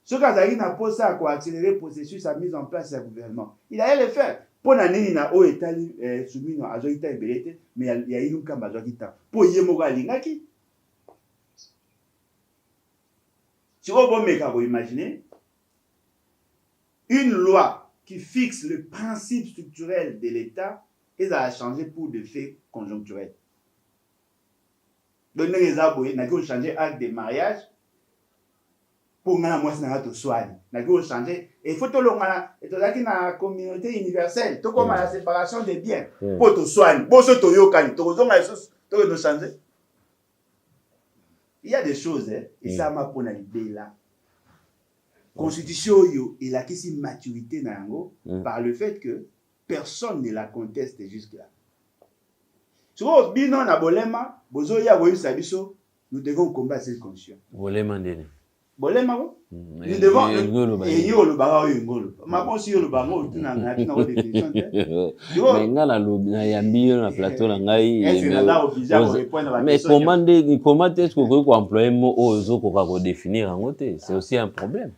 Ce qui n'a pas ça pour accélérer le processus à mise en place du gouvernement. Il allait le faire. Pour l'année, il a été soumis à Zoïta et Belete, mais il y a eu un cas majoritaire. Pour Yemoga Lingaki. Si vous imaginez, une loi qui fixe le principe structurel de l'État, elle a changé pour des faits conjoncturels. Donc, nous avons changé l'acte de mariage pour que nous soyons soignés. Nous avons changé. Et il faut que nous soyons dans la communauté universelle. Tout comme la séparation des biens. Pour que nous soyons. Pour que nous changer. Il y a des choses, et ça m'a pour l'idée là. Constitution, il a une maturité par le fait que personne ne la conteste jusque-là. Si vous avez un bolema, nous devons combattre cette constitution. Bolema ndene. Bolema ko? Nous devons et yo le banga yo ngolo. Ma pense yo le banga o tuna na définition. Mais ngala na yambi na plateau na ngai. Mais comment est-ce que vous employer mot ozo ko définir en côté? C'est aussi un problème.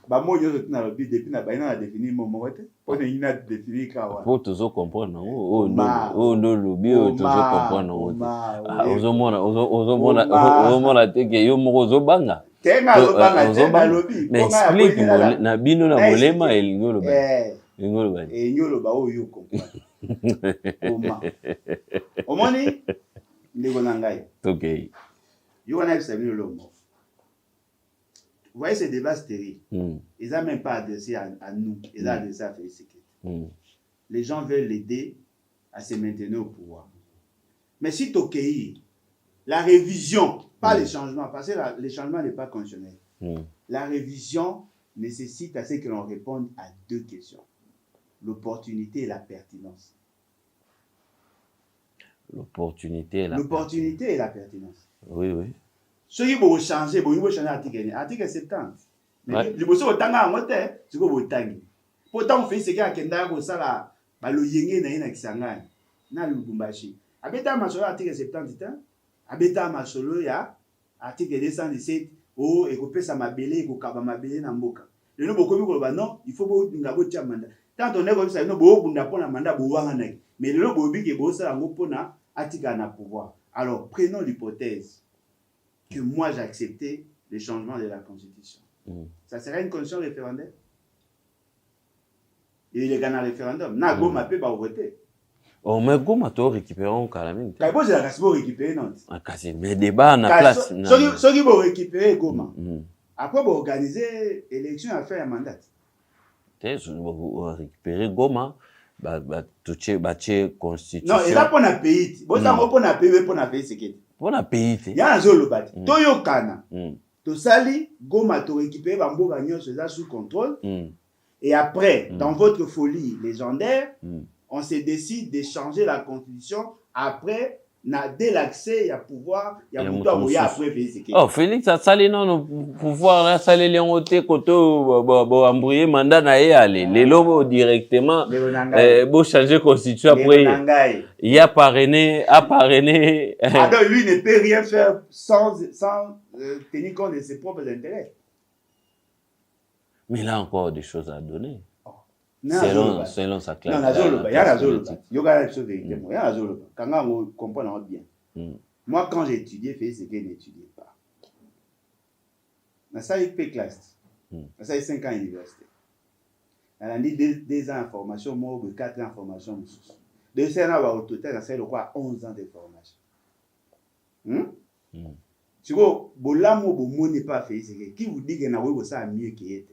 Bah moi yo tuna le but depuis na baina na définir mot mote. Pour ne ina définir kawa. Pour toujours comprendre non le bio toujours comprendre non. Ozomona teke yo moko ozobanga. Mais explique na bino na bolema elingolo ba. Elingolo ba. Elingolo ba oyo comprendre. Omoni ndeko na ngai. OK. Yo wana sabi le mot. Vous voyez ces débats stériles. Ils n'ont même pas adressé à nous, ils ont adressé à Félix Tshisekedi. Les gens veulent l'aider à se maintenir au pouvoir. Mais si Tokei, la révision, pas les changements, parce que le changement n'est pas conditionnel. La révision nécessite à ce que l'on réponde à 2 questions. L'opportunité et la pertinence. L'opportunité et la pertinence. Oui, oui. Ceux qui vont changer, l'article 70. Mais le bosso au tanga en moteur, c'est quoi au tangi. Pourtant, on fait ce qu'il y a qui est dans le sala, le yéngé n'a rien à na Lubumbashi. Abeta masolo article 78, abeta masolo ya article 217 o ekopesa mabele ekokaba mabele na mboka. Lelo bokomi koloba non, il faut bo ngabo tia mandat. Tant on est comme ça, no bo bunda pona mandat bo wanga na. Mais lelo bo bi ke bo sa ngo pona atika na pouvoir. Alors, prenons l'hypothèse que moi j'ai accepté le changement de la constitution. Ça serait une condition référendaire. Et il est gagné référendum. Na go ma pe ba voter. Oh, mais Goma, tu récupères un calamine. Quand vous avez récupéré, non? Mais débat na place. Ceux qui vont récupérer Goma. Après, vous organisez l'élection à faire un mandat. Vous récupérer Goma, tu constitution. Non, et là, pour un pays, vous avez pour un pays, pour un pays, c'est qui? Pour un pays. Il y a un zolo bat. Toyo Kana. To sali, Goma, tu récupères Bambo Gagnon, c'est là sous contrôle. Et après, dans votre folie légendaire, on se décide de changer la constitution après, dès l'accès, il y a pouvoir, il y a pouvoir, il y a après, oh, Félix, ça sali non, pouvoir, là, sali les oté, koto, embrouiller, mandat na aller. Les lobos directement, bon, changer constitution après. Il a parrainé. Alors, lui ne peut rien faire sans tenir compte de ses propres intérêts. Mais il a encore des choses à donner. Selon sa classe. Non, il y a la zolo. Il y a la chose véritablement. Il y a la zolo. Quand on comprend bien. Moi, quand j'ai étudié, c'est que je n'étudiais pas. Dans ça, il fait classe. Dans ça, il 5 ans à l'université. On a dit 2 ans de formation, moi, 4 ans de formation. 2 ans au total, dans ça, il y a 11 ans de formation. Tu vois, Bolamo, Bomo n'est pas fait. Qui vous dit que ça a mieux qu'il était?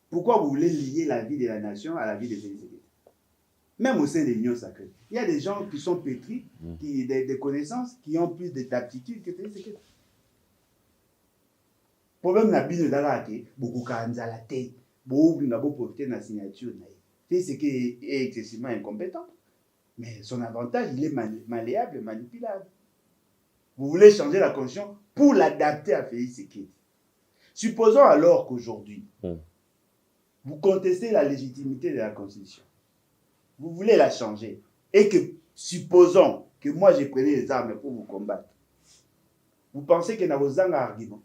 Pourquoi vous voulez lier la vie de la nation à la vie de Félix Tshisekedi? Même au sein de l'Union sacrée, il y a des gens qui sont pétris, qui des connaissances, qui ont plus d'aptitude que Félix Tshisekedi. Problème n'a bien de beaucoup de la tête, beaucoup de profiter de la signature. Félix Tshisekedi est excessivement incompétent, mais son avantage, il est malléable, manipulable. Vous voulez changer la constitution pour l'adapter à Félix Tshisekedi. Supposons alors qu'aujourd'hui, vous contestez la légitimité de la Constitution. Vous voulez la changer. Et que, supposons que moi, je prenais les armes pour vous combattre. Vous pensez que dans vos arguments.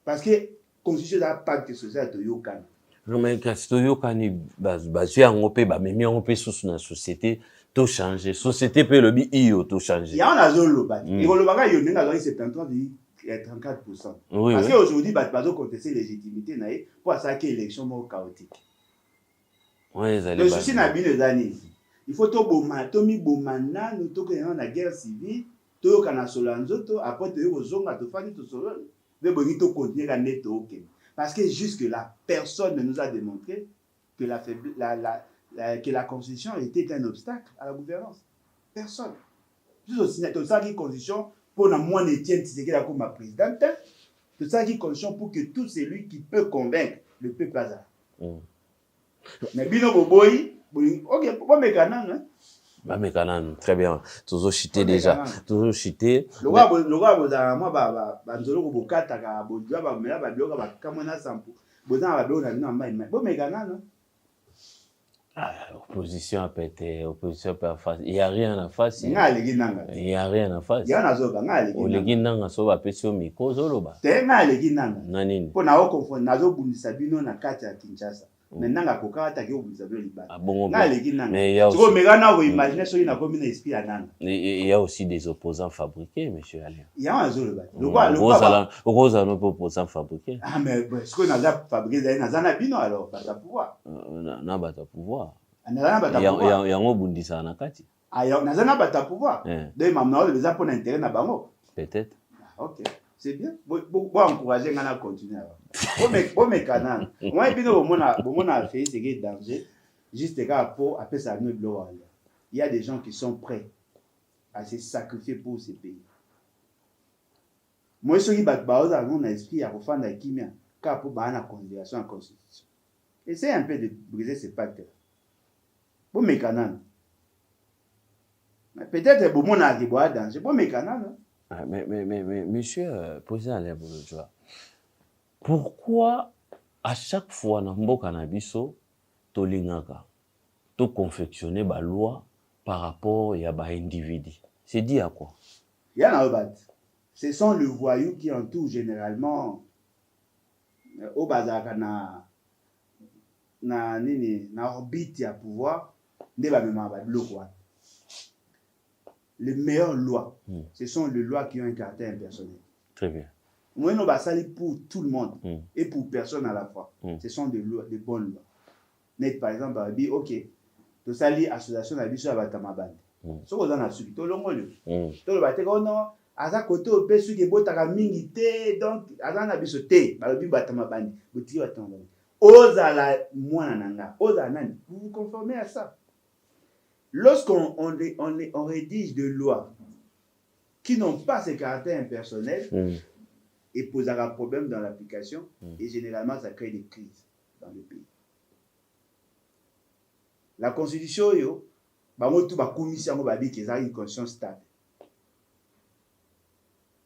Parce que la Constitution n'a pas de social de Yokan. Non, mais quand tu Yokan, tu as un peu, mais on peut sous la société, tout changer. Société peut le dire, tout changer. Il y a un azolo. Et le bagage, il y a un 73 de 34%. Oui, parce qu'aujourd'hui, il faut contester la légitimité pour ça qu'il y ait une élection chaotique. Oui, le souci n'a pas les années. Il faut que nous la guerre civile, tout le monde après parce que jusque-là, personne ne nous a démontré que la Constitution était un obstacle à la gouvernance. Personne. Juste au signature de la Constitution, pour la moindre Étienne Tshisekedi comme ma présidente, c'est ça qui est condition pour que tout celui qui peut convaincre le peuple hasard. Mais bino boboy, ok, pourquoi mécanan, hein? Mécanan, très bien. Toujours chité déjà. Toujours chité. Le roi, moi, banzolo bokata ka bodwa ba mela ba bloka ba kamona sampu. Boza ba bloka na mai. Bon mécanan. Opposition a pété, opposition peut face. Il n'y a rien à face. Il n'y a rien à face. Il y a un azoba, il y a un azoba, pesio miko zoloba. Tenga leginanga. Nanini. Pour na confondre nazo bundisa bino na kati ya Kinshasa. Maintenant nga koka ta ki obundisa bino libala. Ah bon. Na leginanga. Mais il y a aussi. Tu megana vous imaginer so ina comme esprit ananga. Il y a aussi des opposants fabriqués, monsieur Alain. Il y a un azoloba. Le quoi Rosa non opposants fabriqués. Ah mais ce qu'on a fabriqué na zana bino alors pas ta pouvoir. Na ba ta pouvoir. Il y a un bundisa na kati. Ah, nazana bata pouvoir. Donc maintenant les pour intérêt na bango. Peut-être. OK. C'est bien. Bon encourager ngana continuer. Bon mécanan. Moi bino bomona fait c'est que danger juste pour après ça nous bloquer. Il y a des gens qui sont prêts à se sacrifier pour ce pays. Moi ceux qui battent baoza on a esprit à refonder kimia car pour ba na considération en constitution. Essayez un peu de briser ces pactes. Bon mécanan. Peut-être bon mon a boire danger. Bon mécanan. Mais monsieur président Alain Boulodjoa, pourquoi à chaque fois na mboka na biso tolingaka to confectionner ba loi par rapport à ba individu. C'est dit à quoi? Il y a un bat. Ce sont les voyous qui entourent généralement au bazar na orbite à pouvoir ne ba même ba quoi. Les meilleures lois, ce sont les lois qui ont un caractère impersonnel. Très bien. Moi, nous va salir pour tout le monde et pour personne à la fois. Ce sont des lois, des bonnes lois. Net par exemple, on dit ok, tu salis association à biso abatamabande. Ce qu'on a subi, tout le monde. Tout le monde non. À ça côté au pays qui botaka mingi té donc à ça na biso té, ba lobi batamabande, boti batamabande. Ozala mwana nanga, ozala nani. Vous vous conformez à ça. Lorsqu'on rédige des lois qui n'ont pas ce caractère impersonnel, et posera problème dans l'application, et généralement ça crée des crises dans le pays. La constitution, une conscience stable.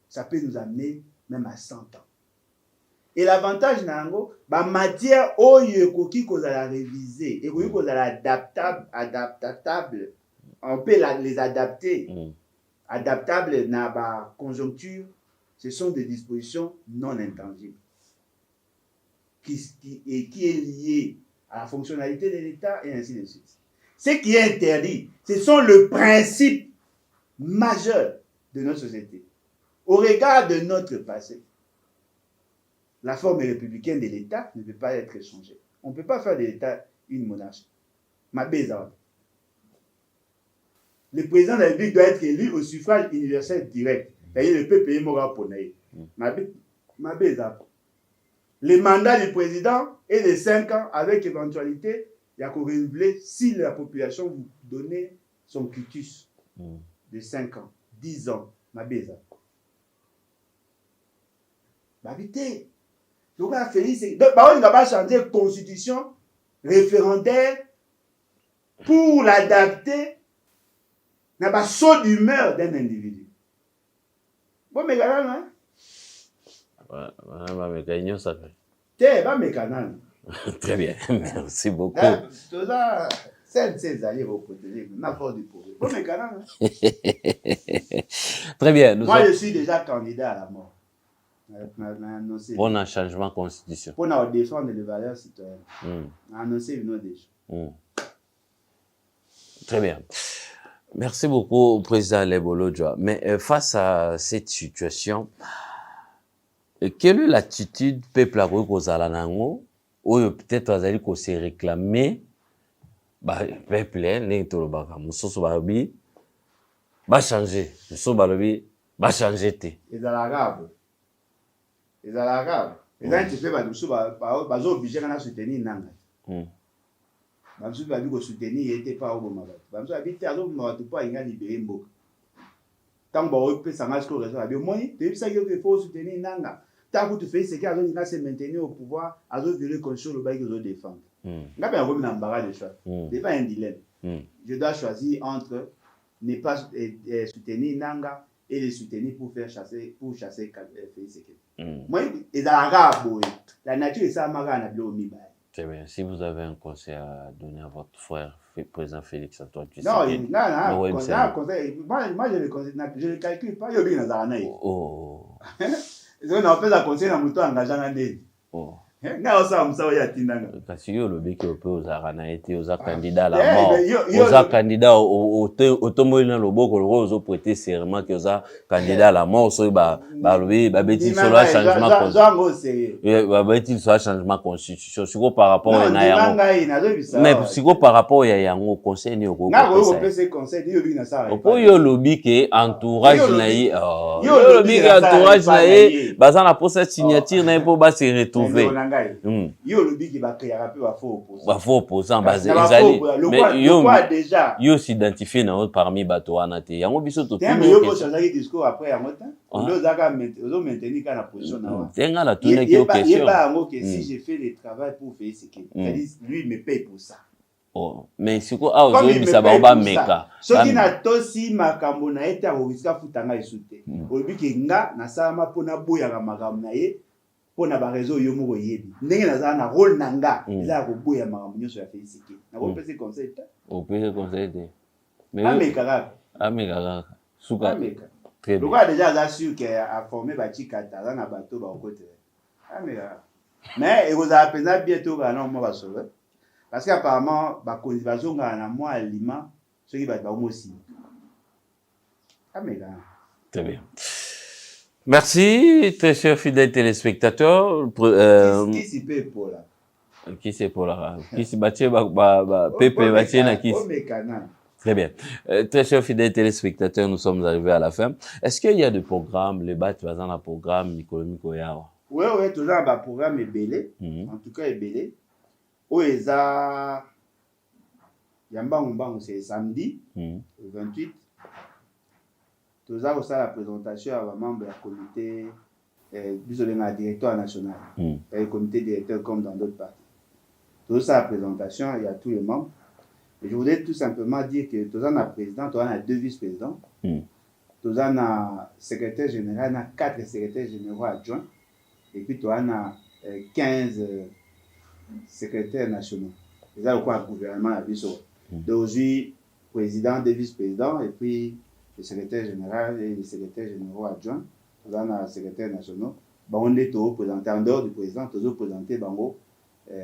Ça peut nous amener même à 100 ans. Et l'avantage, la matière qui la réviser, et adaptable, on peut les adapter, adaptables dans la conjoncture, ce sont des dispositions non intangibles qui est liée à la fonctionnalité de l'État et ainsi de suite. Ce qui est interdit, ce sont les principes majeurs de notre société. Au regard de notre passé, la forme républicaine de l'État ne peut pas être changée. On ne peut pas faire de l'État une monarchie. Le président de la République doit être élu au suffrage universel direct. C'est-à-dire le peuple est mort pour naître. Le mandat du président est de 5 ans avec éventualité, il y a qu'à renouveler si la population vous donnait son quitus de 5 ans, 10 ans. Donc, on va changer la constitution référendaire pour l'adapter à la saut d'humeur d'un individu. Bon, mais hein? Très bien, merci beaucoup. Très bien. Moi, je suis déjà candidat à la mort. Pour un changement de constitution. Pour défendre les valeurs citoyennes. Annoncer une autre chose. Très bien. Merci beaucoup, Président Lebolo-Djoa. Mais face à cette situation, quelle est l'attitude peuple à Kozala-Nango, ou peut-être Azali qu'on s'est réclamé, peuple, Nintolobaka, Moussoso Barobi, va changer. Moussoso Barobi, va changer. Et dans l'arabe. Et dans l'arabe. Et dans l'arabe, ils sont obligés de soutenir Nanga. Bamsu babi ko soutenir était pas au moment. Bamsu abi te azo mo to pas inga libérer mboka. Tant ba pe sanga ko raison abi moi te bisa yo que faut soutenir Nanga. Tant que tu fais ce qui azo inga se maintenir au pouvoir, azo violer constitution le bail que zo défendre. Nga bien comme na embarras de choix. C'est pas un dilemme. Je dois choisir entre ne pas soutenir Nanga et le soutenir pour chasser Félix. Moi et dans l'arabe la nature est ça mara na bilo mi ba. Très bien. Si vous avez un conseil à donner à votre frère, président Félix Antoine Tshisekedi. Non, moi je le calcule pas. Il y a un on appelle la conseil dans le temps engagé en année. Parce que le bec au peu aux arana été aux candidats à la mort, aux candidats au tomolina le beau aux prêter serment que aux candidats à la mort, soit il sera changement constitution. Si par rapport à mais si par rapport à un conseil ni au conseil yo lobby que entourage naïe yo lobby entourage naïe bazan la pour cette signature naïe pour se retrouver. Yo le big va créer un peu à faux opposant mais yo s'identifier dans parmi bateau anate yango biso to mais yo ko changer discours après en temps on zaka maintenir kana position na tenga la tourner qui question si j'ai fait le travail pour faire ce qu'il lui me paye pour ça. Mais si quoi ozo bisa ba meka so qui na tosi makambo na eta o risque futanga isute o biki nga na sama pona boya ga makambo na ye pona ba réseau yo moko yebi ndenge na za na rôle nanga eza ko boya makambo nyoso ya Félix na ko pese conseil Au pire conseil mais Ameka. Ameka. Souka. Très bien. Le déjà là sûr qu'il a formé Bati Katara na bateau ba côté. Ameka. Mais il vous a appelé bientôt non moi va sauver. Parce qu'apparemment ba conservation na moi aliment ceux qui va ba aussi. Ameka. Très bien. Merci, très chers fidèles téléspectateurs. Qui s'y paie pour là? Qui c'est pour la? Qui s'y battait, Pepe battait na qui? Très bien. Très chers fidèles téléspectateurs, nous sommes arrivés à la fin. Est-ce qu'il y a des programmes, les bats, tu vas dans un programme, Nicolas Mikoya? Oui, toujours un programme est belé. En tout cas, est belé. Où est ça? Yambang, c'est samedi, le 28. Nous avons la présentation à membre du comité, désolé, le directeur national, le comité directeur comme dans d'autres partis. Tout ça, la présentation, il y a tous les membres. Et je voudrais tout simplement dire que nous avons un président, nous avons deux vice-présidents, nous avons un secrétaire général, nous avons 4 secrétaires généraux adjoints, et puis nous avons 15 secrétaires nationaux. C'est ça le gouvernement a vu ça. D'aujourd'hui, président, deux vice-présidents, et puis le secrétaire général et le secrétaire généraux adjoints, nous avons un secrétaire national. On est présenté en dehors du président, nous avons présenté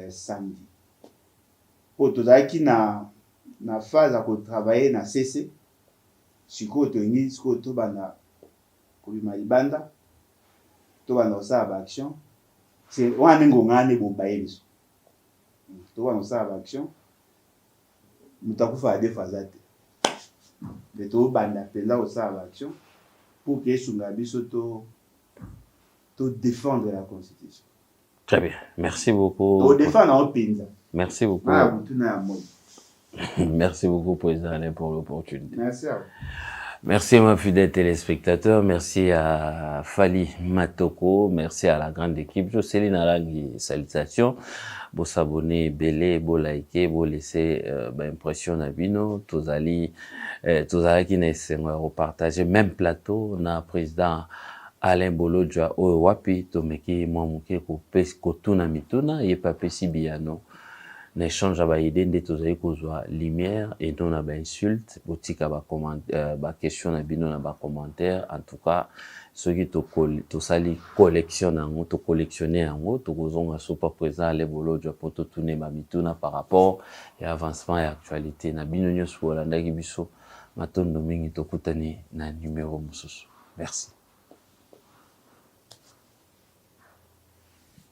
samedi. Pour tous ceux qui ont na phase à travailler na CC, siko to ngi siko to bana ko malibanda to bana sa action, c'est on ngonga ne bo bayebiso. To bana sa action, mutakufa de fazate. De to banda pela sa action pour que sunga biso to défendre la constitution. Très bien. Merci beaucoup. Pour défendre en pinza. Merci beaucoup. Ah, vous tournez à mode. Merci beaucoup, Président Alain, pour l'opportunité. Merci à vous. Merci, mes fidèles téléspectateurs. Merci à Fali Matoko. Merci à la grande équipe. Jocelyne Alangi, salutations. Vous s'abonner, belé, vous liker, vous laisser impression à Bino. Tozali qui ne partager même plateau. Na président Alain Bolodja o wapi tomeki mwamuke ko tuna mituna yepa pesi biano. N'échange ba idée nde tozali kozwa lumière et non na ba insulte botika ba commentaire ba question na bino na ba commentaire. En tout cas ceux qui to sali collection nango to collectionner yango to kozonga super présent les Bolodja pour to tourner ba mituna par rapport et avancement et actualité na bino nyos ko landaki biso matondo mingi to kutani na numéro mususu. Merci.